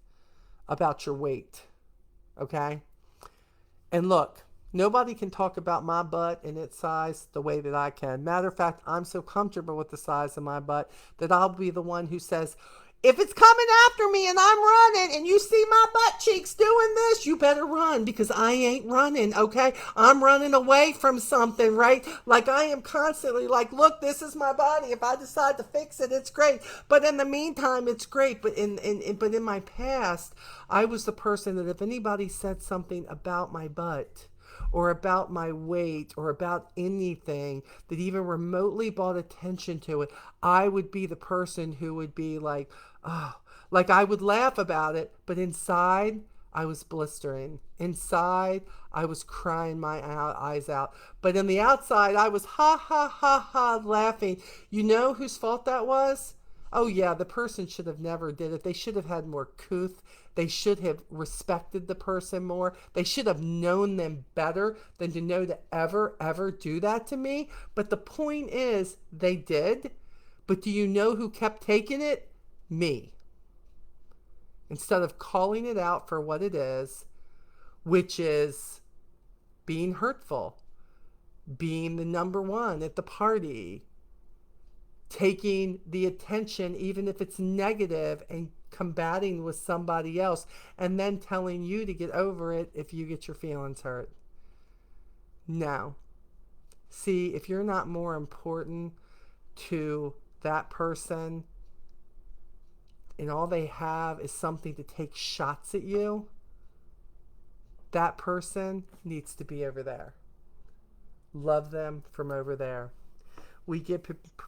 about your weight, okay? And look, nobody can talk about my butt and its size the way that I can. Matter of fact, I'm so comfortable with the size of my butt that I'll be the one who says, if it's coming after me and I'm running and you see my butt cheeks doing this, you better run, because I ain't running, okay? I'm running away from something, right? Like I am constantly like, look, this is my body. If I decide to fix it, it's great. But in the meantime, it's great. But in my past, I was the person that if anybody said something about my butt or about my weight or about anything that even remotely brought attention to it, I would be the person who would be like, oh, like I would laugh about it, but inside I was blistering. Inside I was crying my eyes out. But in the outside I was ha ha ha ha laughing. You know whose fault that was? Oh yeah, the person should have never did it. They should have had more couth. They should have respected the person more. They should have known them better than to know to ever do that to me. But the point is, they did. But do you know who kept taking it? Me. Instead of calling it out for what it is, which is being hurtful, being the number one at the party, taking the attention, even if it's negative, and combating with somebody else, and then telling you to get over it if you get your feelings hurt. No. See, if you're not more important to that person and all they have is something to take shots at you, that person needs to be over there. Love them from over there. We give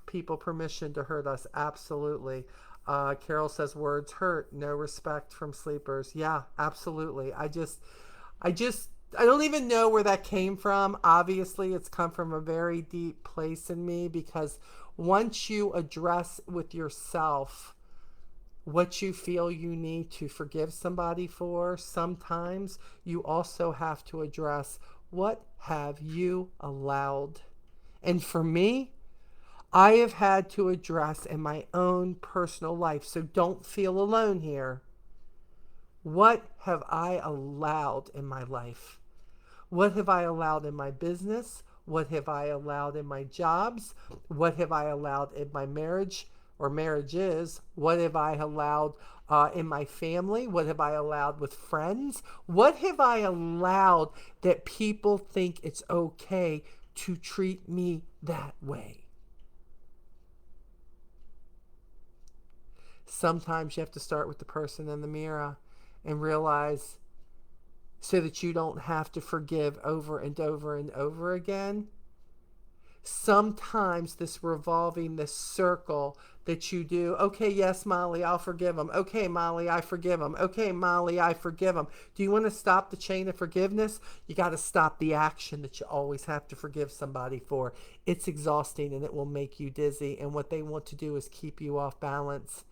people permission to hurt us. Absolutely. Carol says words hurt. No respect from sleepers. Yeah, absolutely. I don't even know where that came from. Obviously, it's come from a very deep place in me, because once you address with yourself what you feel you need to forgive somebody for, sometimes you also have to address, what have you allowed? And for me, I have had to address in my own personal life, so don't feel alone here. What have I allowed in my life? What have I allowed in my business? What have I allowed in my jobs? What have I allowed in my marriage or marriages? What have I allowed in my family? What have I allowed with friends? What have I allowed that people think it's okay to treat me that way? Sometimes you have to start with the person in the mirror and realize, so that you don't have to forgive over and over and over again. Sometimes this circle that you do, okay, yes, Molly, I'll forgive him. Okay, Molly, I forgive him. Okay, Molly, I forgive him. Do you want to stop the chain of forgiveness? You got to stop the action that you always have to forgive somebody for. It's exhausting and it will make you dizzy. And what they want to do is keep you off balance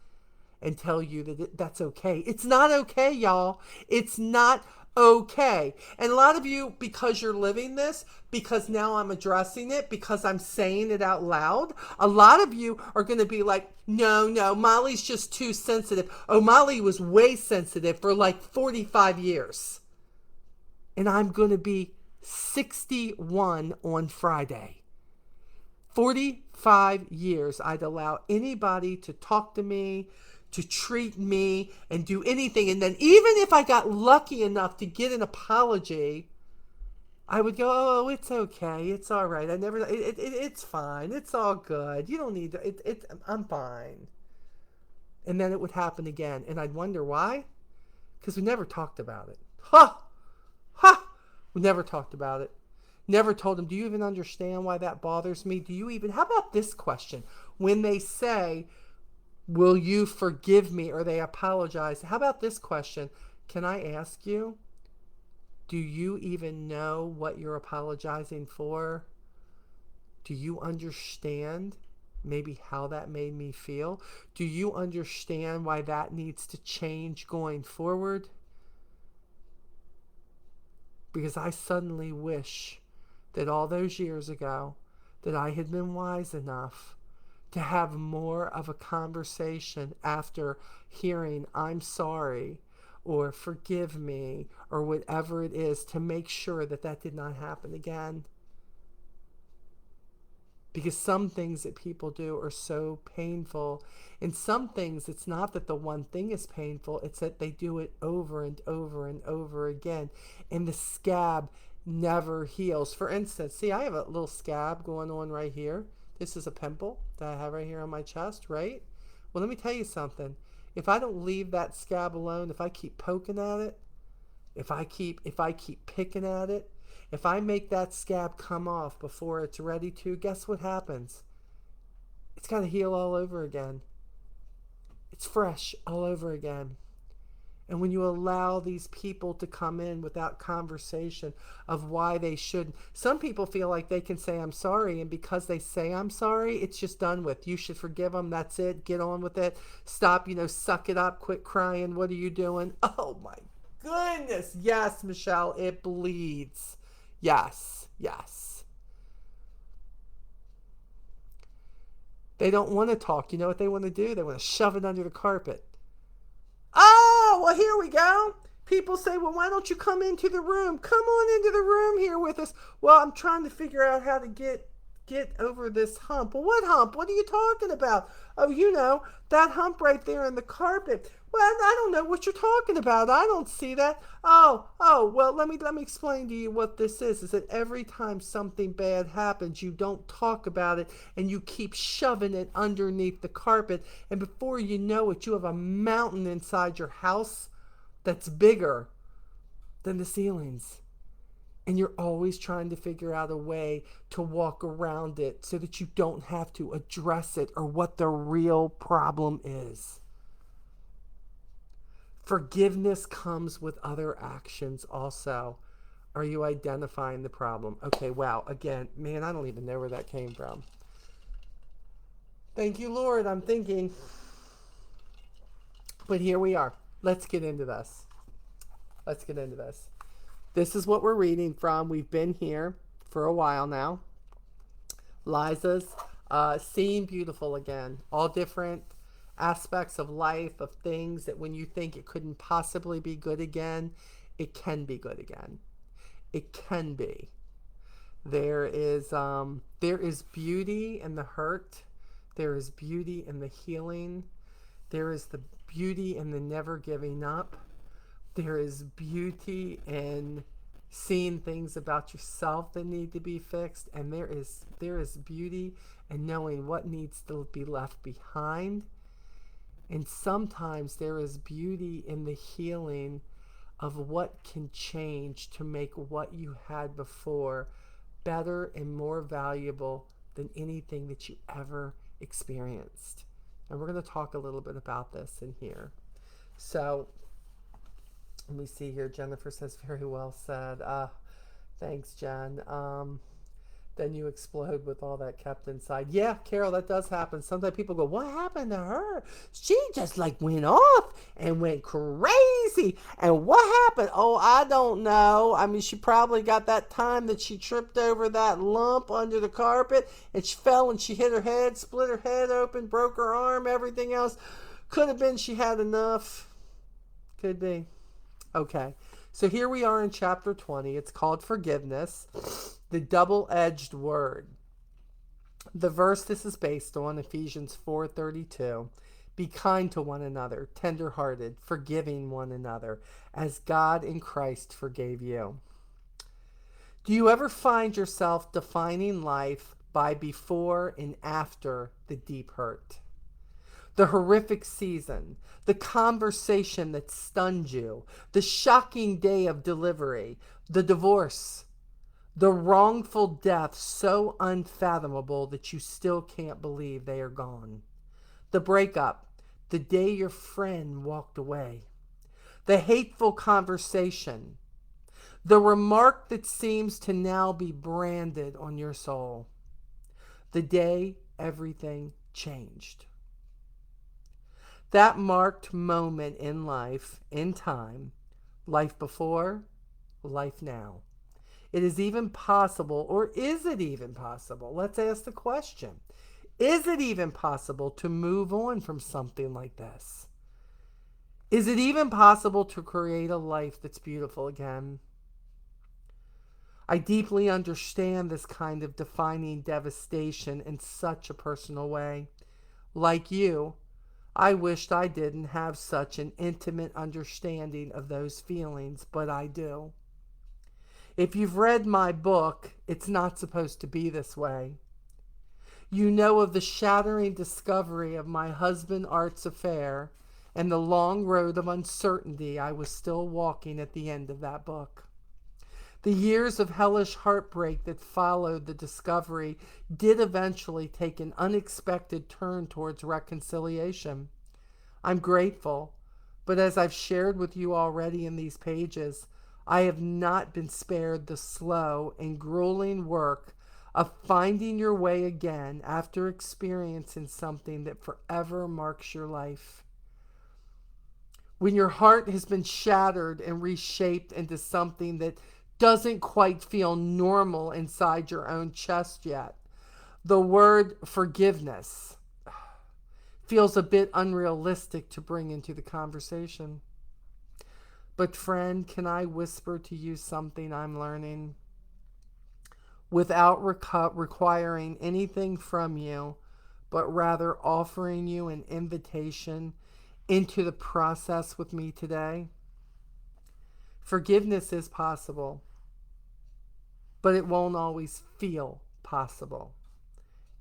and tell you that that's okay. It's not okay, y'all. It's not okay. And a lot of you, because you're living this, because now I'm addressing it, because I'm saying it out loud, a lot of you are going to be like, no, Molly's just too sensitive. Oh, Molly was way sensitive for like 45 years. And I'm going to be 61 on Friday. 45 years I'd allow anybody to talk to me, to treat me, and do anything. And then even if I got lucky enough to get an apology, I would go, oh, it's okay. It's all right. It's fine. It's all good. You don't need to, I'm fine. And then it would happen again. And I'd wonder why? Because we never talked about it. We never talked about it. Never told them, do you even understand why that bothers me? How about this question? When they say, will you forgive me, or they apologize, how about this question? Can I ask you, do you even know what you're apologizing for? Do you understand maybe how that made me feel? Do you understand why that needs to change going forward? Because I suddenly wish that all those years ago that I had been wise enough to have more of a conversation after hearing I'm sorry or forgive me or whatever it is, to make sure that that did not happen again. Because some things that people do are so painful. And some things, it's not that the one thing is painful, it's that they do it over and over and over again. And the scab never heals. For instance, see, I have a little scab going on right here. This is a pimple that I have right here on my chest, right? Well, let me tell you something. If I don't leave that scab alone, if I keep poking at it, if I keep picking at it, if I make that scab come off before it's ready to, guess what happens? It's got to heal all over again. It's fresh all over again. And when you allow these people to come in without conversation of why they shouldn't, some people feel like they can say, I'm sorry. And because they say, I'm sorry, it's just done with. You should forgive them. That's it. Get on with it. Stop, suck it up. Quit crying. What are you doing? Oh my goodness. Yes, Michelle, it bleeds. Yes. They don't want to talk. You know what they want to do? They want to shove it under the carpet. Oh, well, here we go. People say, well, why don't you come into the room? Come on into the room here with us. Well, I'm trying to figure out how to get over this hump. Well, what hump? What are you talking about? Oh, that hump right there in the carpet. Well, I don't know what you're talking about. I don't see that. Oh, well, let me explain to you what this is that every time something bad happens, you don't talk about it and you keep shoving it underneath the carpet. And before you know it, you have a mountain inside your house that's bigger than the ceilings. And you're always trying to figure out a way to walk around it so that you don't have to address it or what the real problem is. Forgiveness comes with other actions also. Are you identifying the problem? Okay, wow. Again, man, I don't even know where that came from. Thank you, Lord. I'm thinking. But here we are. Let's get into this. Let's get into this. This is what we're reading from. We've been here for a while now. Liza's Seeing Beautiful again. All different aspects of life, of things that when you think it couldn't possibly be good again, it can be good again. It can be. There is beauty in the hurt. There is beauty in the healing. There is the beauty in the never giving up. There is beauty in seeing things about yourself that need to be fixed. And there is beauty in knowing what needs to be left behind. And sometimes there is beauty in the healing of what can change to make what you had before better and more valuable than anything that you ever experienced. And we're going to talk a little bit about this in here. So let me see here. Jennifer says, very well said. Thanks, Jen. Then you explode with all that kept inside. Yeah, Carol, that does happen. Sometimes people go, what happened to her? She just like went off and went crazy. And what happened? Oh, I don't know. I mean, she probably got that time that she tripped over that lump under the carpet and she fell and she hit her head, split her head open, broke her arm, everything else. Could have been she had enough. Could be. Okay. So here we are in chapter 20. It's called Forgiveness, the double-edged word. The verse this is based on, Ephesians 4:32. Be kind to one another, tenderhearted, forgiving one another, as God in Christ forgave you. Do you ever find yourself defining life by before and after the deep hurt? The horrific season, the conversation that stunned you, the shocking day of delivery, the divorce, the wrongful death so unfathomable that you still can't believe they are gone, the breakup, the day your friend walked away, the hateful conversation, the remark that seems to now be branded on your soul, the day everything changed. That marked moment in life, in time, life before, life now. It is even possible, or is it even possible? Let's ask the question. Is it even possible to move on from something like this? Is it even possible to create a life that's beautiful again? I deeply understand this kind of defining devastation in such a personal way. Like you, I wished I didn't have such an intimate understanding of those feelings, but I do. If you've read my book, it's not supposed to be this way. You know of the shattering discovery of my husband Art's affair and the long road of uncertainty I was still walking at the end of that book. The years of hellish heartbreak that followed the discovery did eventually take an unexpected turn towards reconciliation. I'm grateful, but as I've shared with you already in these pages, I have not been spared the slow and grueling work of finding your way again after experiencing something that forever marks your life. When your heart has been shattered and reshaped into something that doesn't quite feel normal inside your own chest yet, the word forgiveness feels a bit unrealistic to bring into the conversation. But friend, can I whisper to you something I'm learning? Without requiring anything from you, but rather offering you an invitation into the process with me today. Forgiveness is possible, but it won't always feel possible.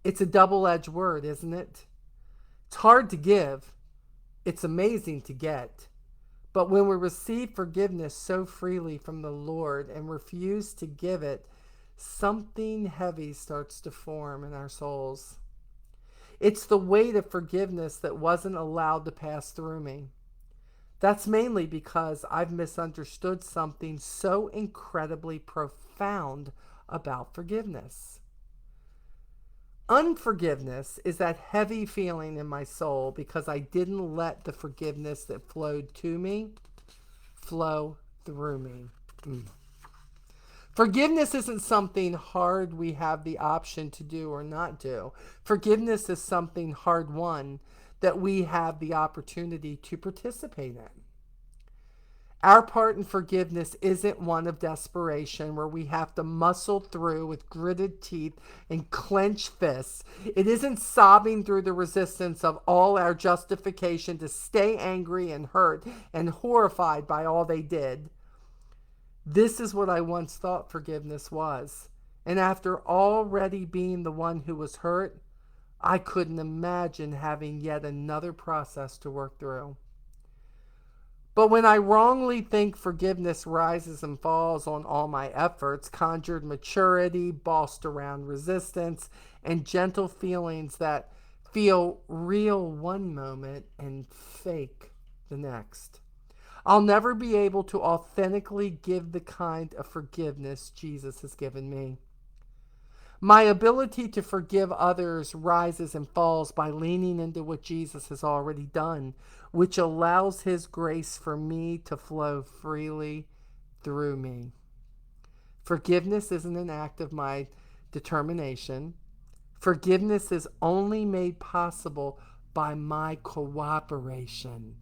It's a double-edged word, isn't it? It's hard to give. It's amazing to get. But when we receive forgiveness so freely from the Lord and refuse to give it, something heavy starts to form in our souls. It's the weight of forgiveness that wasn't allowed to pass through me. That's mainly because I've misunderstood something so incredibly profound about forgiveness. Unforgiveness is that heavy feeling in my soul because I didn't let the forgiveness that flowed to me flow through me. Forgiveness isn't something hard we have the option to do or not do. Forgiveness is something hard won that we have the opportunity to participate in. Our part in forgiveness isn't one of desperation where we have to muscle through with gritted teeth and clenched fists. It isn't sobbing through the resistance of all our justification to stay angry and hurt and horrified by all they did. This is what I once thought forgiveness was. And after already being the one who was hurt, I couldn't imagine having yet another process to work through. But when I wrongly think forgiveness rises and falls on all my efforts, conjured maturity, bossed around resistance, and gentle feelings that feel real one moment and fake the next, I'll never be able to authentically give the kind of forgiveness Jesus has given me. My ability to forgive others rises and falls by leaning into what Jesus has already done, which allows his grace for me to flow freely through me. Forgiveness isn't an act of my determination. Forgiveness is only made possible by my cooperation.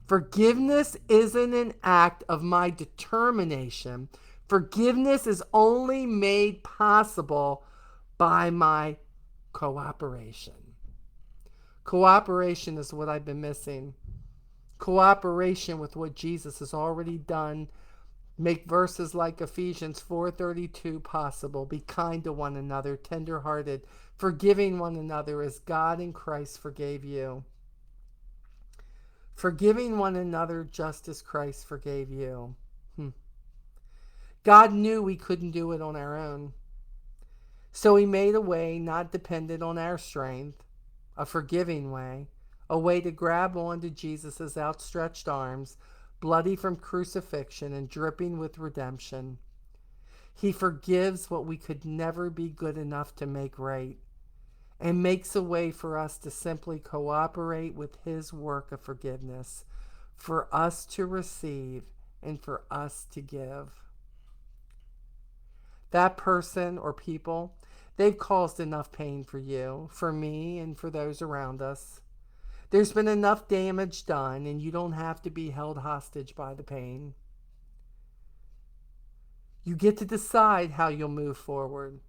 Forgiveness isn't an act of my determination. Forgiveness is only made possible by my cooperation. Cooperation is what I've been missing. Cooperation with what Jesus has already done. Make verses like Ephesians 4:32 possible. Be kind to one another, tenderhearted, forgiving one another as God in Christ forgave you. Forgiving one another just as Christ forgave you. God knew we couldn't do it on our own. So he made a way not dependent on our strength, a forgiving way, a way to grab onto Jesus' outstretched arms, bloody from crucifixion and dripping with redemption. He forgives what we could never be good enough to make right, and makes a way for us to simply cooperate with his work of forgiveness, for us to receive and for us to give. That person or people, they've caused enough pain for you, for me, and for those around us. There's been enough damage done, and you don't have to be held hostage by the pain. You get to decide how you'll move forward.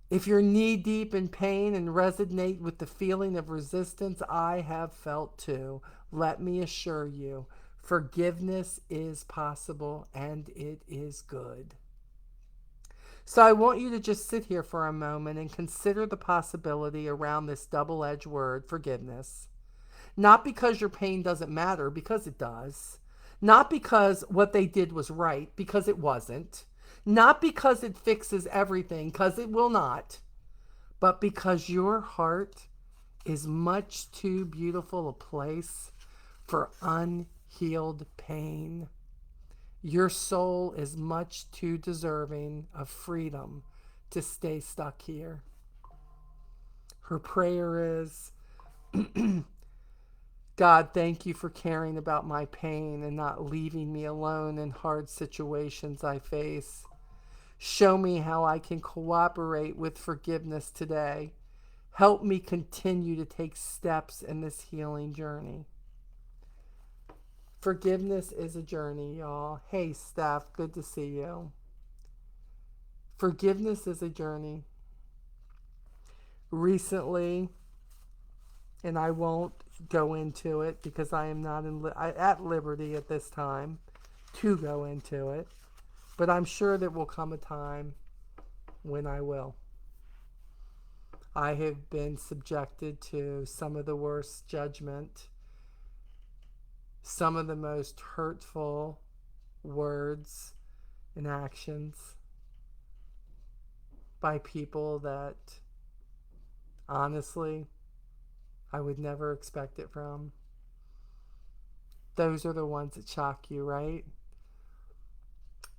If you're knee-deep in pain and resonate with the feeling of resistance I have felt too, let me assure you, forgiveness is possible and it is good. So I want you to just sit here for a moment and consider the possibility around this double-edged word, forgiveness. Not because your pain doesn't matter, because it does. Not because what they did was right, because it wasn't. Not because it fixes everything, because it will not. But because your heart is much too beautiful a place for unhealed pain. Your soul is much too deserving of freedom to stay stuck here. Her prayer is, God, thank you for caring about my pain and not leaving me alone in hard situations I face. Show me how I can cooperate with forgiveness today. Help me continue to take steps in this healing journey. Forgiveness is a journey, y'all. Hey, Steph, good to see you. Forgiveness is a journey. Recently, and I won't go into it because I am not at liberty at this time to go into it, but I'm sure there will come a time when I will. I have been subjected to some of the worst judgment, some of the most hurtful words and actions by people that honestly I would never expect it from. Those are the ones that shock you, right?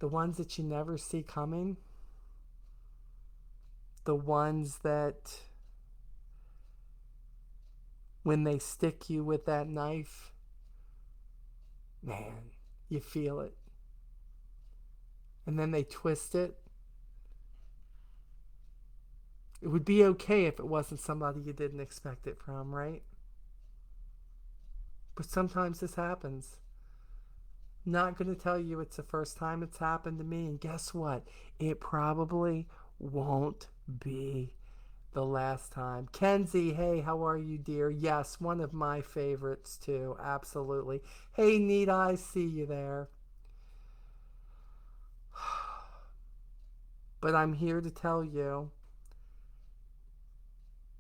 The ones that you never see coming. The ones that when they stick you with that knife, man, you feel it. And then they twist it. It would be okay if it wasn't somebody you didn't expect it from, right? But sometimes this happens. Not going to tell you it's the first time it's happened to me. And guess what? It probably won't be the last time. Kenzie, hey, how are you, dear? Yes, one of my favorites too. Absolutely. Hey, Neat Eyes, see you there. But I'm here to tell you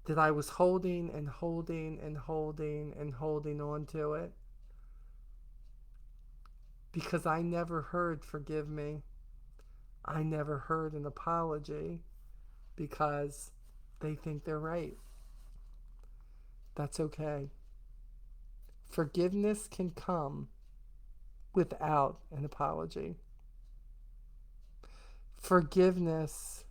that I was holding and holding and holding and holding on to it because I never heard forgive me. I never heard an apology because they think they're right. That's okay. Forgiveness can come without an apology. Forgiveness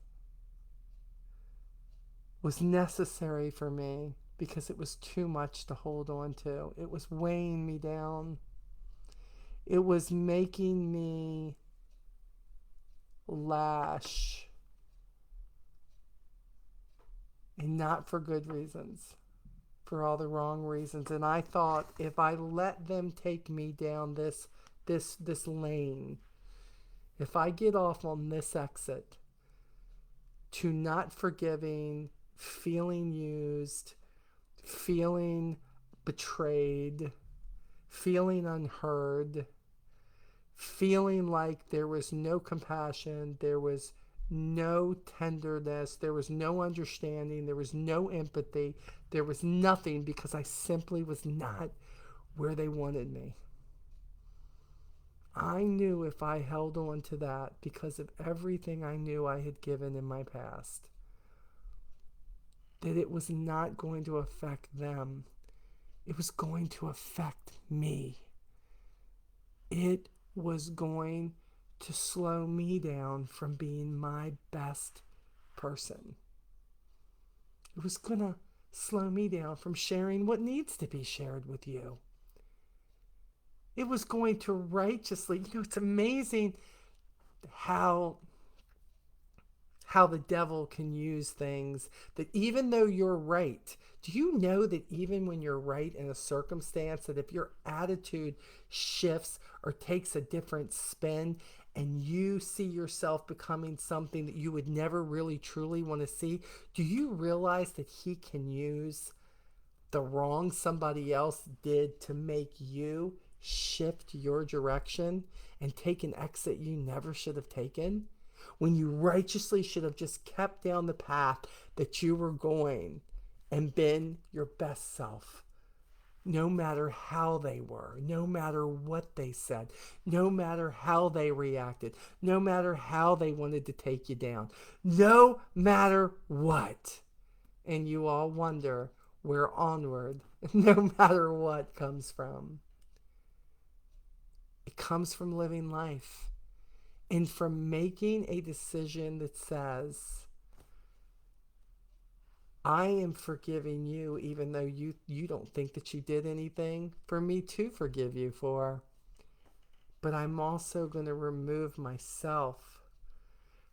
was necessary for me because it was too much to hold on to. It was weighing me down. It was making me lash, and not for good reasons, for all the wrong reasons. And I thought if I let them take me down this lane, if I get off on this exit to not forgiving, feeling used, feeling betrayed, feeling unheard, feeling like there was no compassion, there was no tenderness, there was no understanding, there was no empathy, there was nothing because I simply was not where they wanted me. I knew if I held on to that because of everything I knew I had given in my past, that it was not going to affect them. It was going to affect me. It was going to slow me down from being my best person. It was going to slow me down from sharing what needs to be shared with you. It was going to righteously, it's amazing how the devil can use things that even though you're right, do you know that even when you're right in a circumstance, that if your attitude shifts or takes a different spin and you see yourself becoming something that you would never really truly want to see, do you realize that he can use the wrong somebody else did to make you shift your direction and take an exit you never should have taken? When you righteously should have just kept down the path that you were going and been your best self, no matter how they were, no matter what they said, no matter how they reacted, no matter how they wanted to take you down, no matter what. And you all wonder where onward, no matter what, comes from. It comes from living life. And from making a decision that says, I am forgiving you even though you don't think that you did anything for me to forgive you for. But I'm also going to remove myself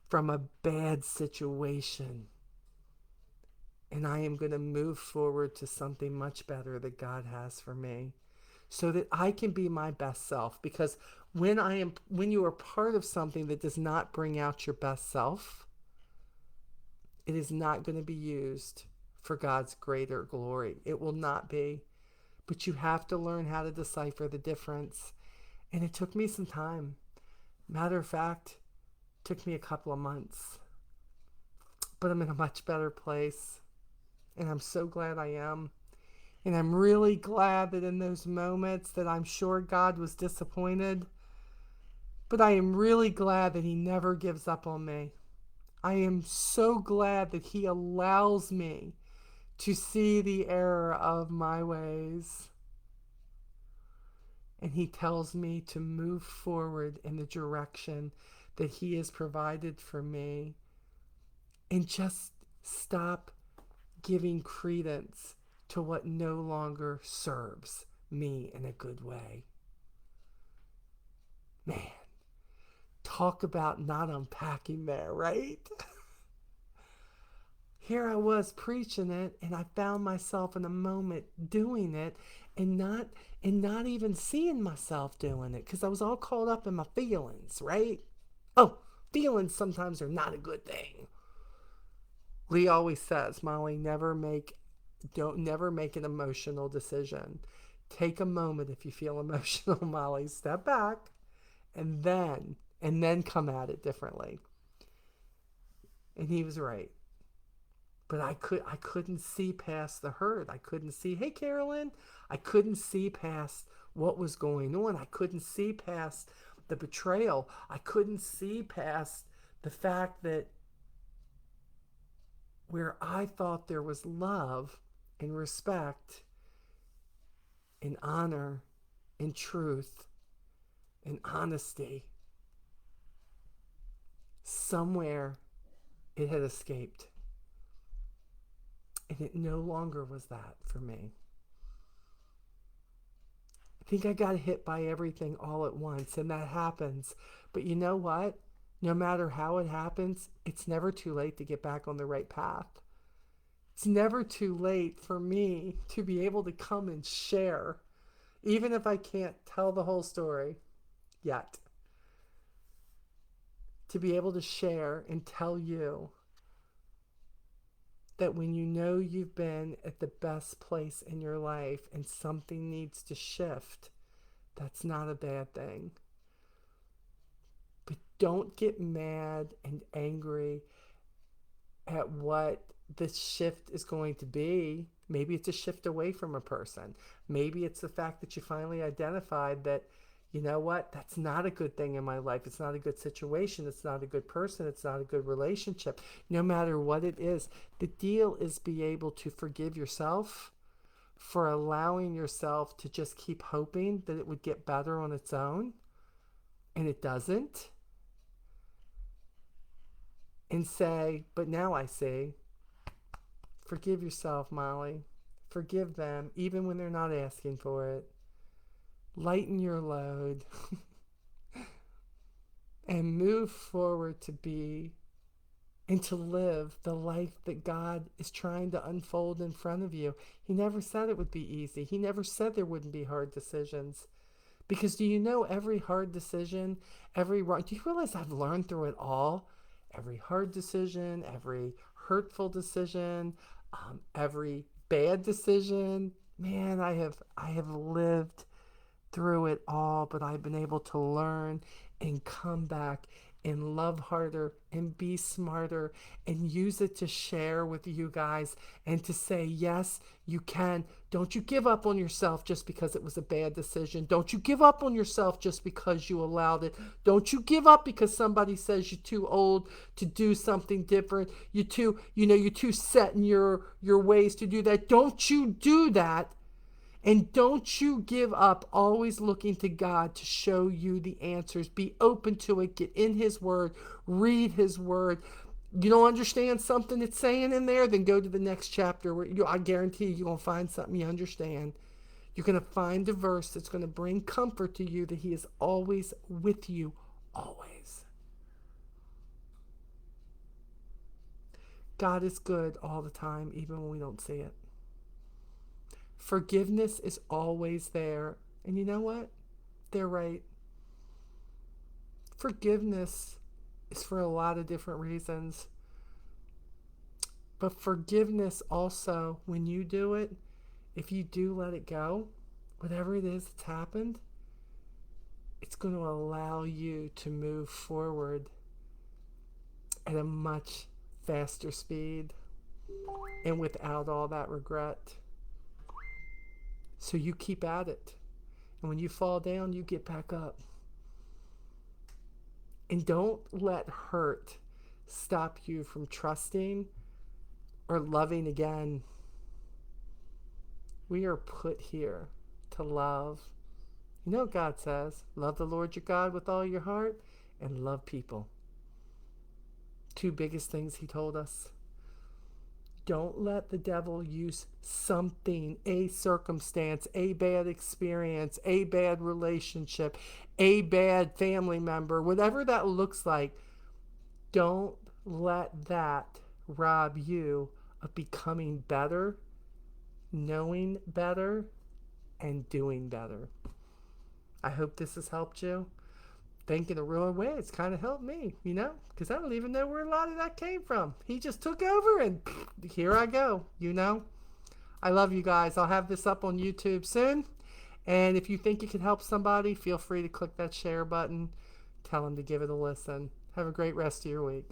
from a bad situation. And I am going to move forward to something much better that God has for me, so that I can be my best self. Because when you are part of something that does not bring out your best self, it is not going to be used for God's greater glory. It will not be. But you have to learn how to decipher the difference. And it took me some time. Matter of fact, it took me a couple of months. But I'm in a much better place. And I'm so glad I am. And I'm really glad that in those moments that I'm sure God was disappointed, but I am really glad that he never gives up on me. I am so glad that he allows me to see the error of my ways. And he tells me to move forward in the direction that he has provided for me and just stop giving credence to what no longer serves me in a good way. Man, talk about not unpacking there, right? Here I was preaching it, and I found myself in a moment doing it and not even seeing myself doing it because I was all caught up in my feelings, right? Oh, feelings sometimes are not a good thing. Lee always says, Molly, never make an emotional decision. Take a moment if you feel emotional, Molly. Step back and then come at it differently. And he was right. But I couldn't see past the hurt. I couldn't see, hey Carolyn, I couldn't see past what was going on. I couldn't see past the betrayal. I couldn't see past the fact that where I thought there was love and respect and honor and truth and honesty, somewhere it had escaped. And it no longer was that for me. I think I got hit by everything all at once, and that happens. But you know what? No matter how it happens, it's never too late to get back on the right path. It's never too late for me to be able to come and share, even if I can't tell the whole story yet. To be able to share and tell you that when you know you've been at the best place in your life and something needs to shift, that's not a bad thing. But don't get mad and angry at what this shift is going to be. Maybe it's a shift away from a person. Maybe it's the fact that you finally identified that, you know what, that's not a good thing in my life. It's not a good situation. It's not a good person. It's not a good relationship. No matter what it is, the deal is be able to forgive yourself for allowing yourself to just keep hoping that it would get better on its own, and it doesn't. And say, but now I see, forgive yourself, Molly. Forgive them, even when they're not asking for it. Lighten your load and move forward to be and to live the life that God is trying to unfold in front of you. He never said it would be easy. He never said there wouldn't be hard decisions. Because do you know every hard decision, do you realize I've learned through it all? Every hard decision, every hurtful decision, every bad decision. Man, I have lived through it all, but I've been able to learn and come back and love harder and be smarter and use it to share with you guys and to say, yes, you can. Don't you give up on yourself just because it was a bad decision. Don't you give up on yourself just because you allowed it. Don't you give up because somebody says you're too old to do something different. You're too set in your ways to do that. Don't you do that. And don't you give up always looking to God to show you the answers. Be open to it. Get in His Word. Read His Word. You don't understand something it's saying in there? Then go to the next chapter where I guarantee you're going to find something you understand. You're going to find a verse that's going to bring comfort to you that He is always with you. Always. God is good all the time, even when we don't see it. Forgiveness is always there. And you know what? They're right. Forgiveness is for a lot of different reasons. But forgiveness also, when you do it, if you do let it go, whatever it is that's happened, it's going to allow you to move forward at a much faster speed and without all that regret. So you keep at it. And when you fall down, you get back up. And don't let hurt stop you from trusting or loving again. We are put here to love. You know what God says? Love the Lord your God with all your heart and love people. Two biggest things he told us. Don't let the devil use something, a circumstance, a bad experience, a bad relationship, a bad family member, whatever that looks like. Don't let that rob you of becoming better, knowing better, and doing better. I hope this has helped you. Think in a real way, it's kind of helped me, because I don't even know where a lot of that came from. He just took over and here I go, I love you guys. I'll have this up on YouTube soon. And if you think it could help somebody, feel free to click that share button. Tell them to give it a listen. Have a great rest of your week.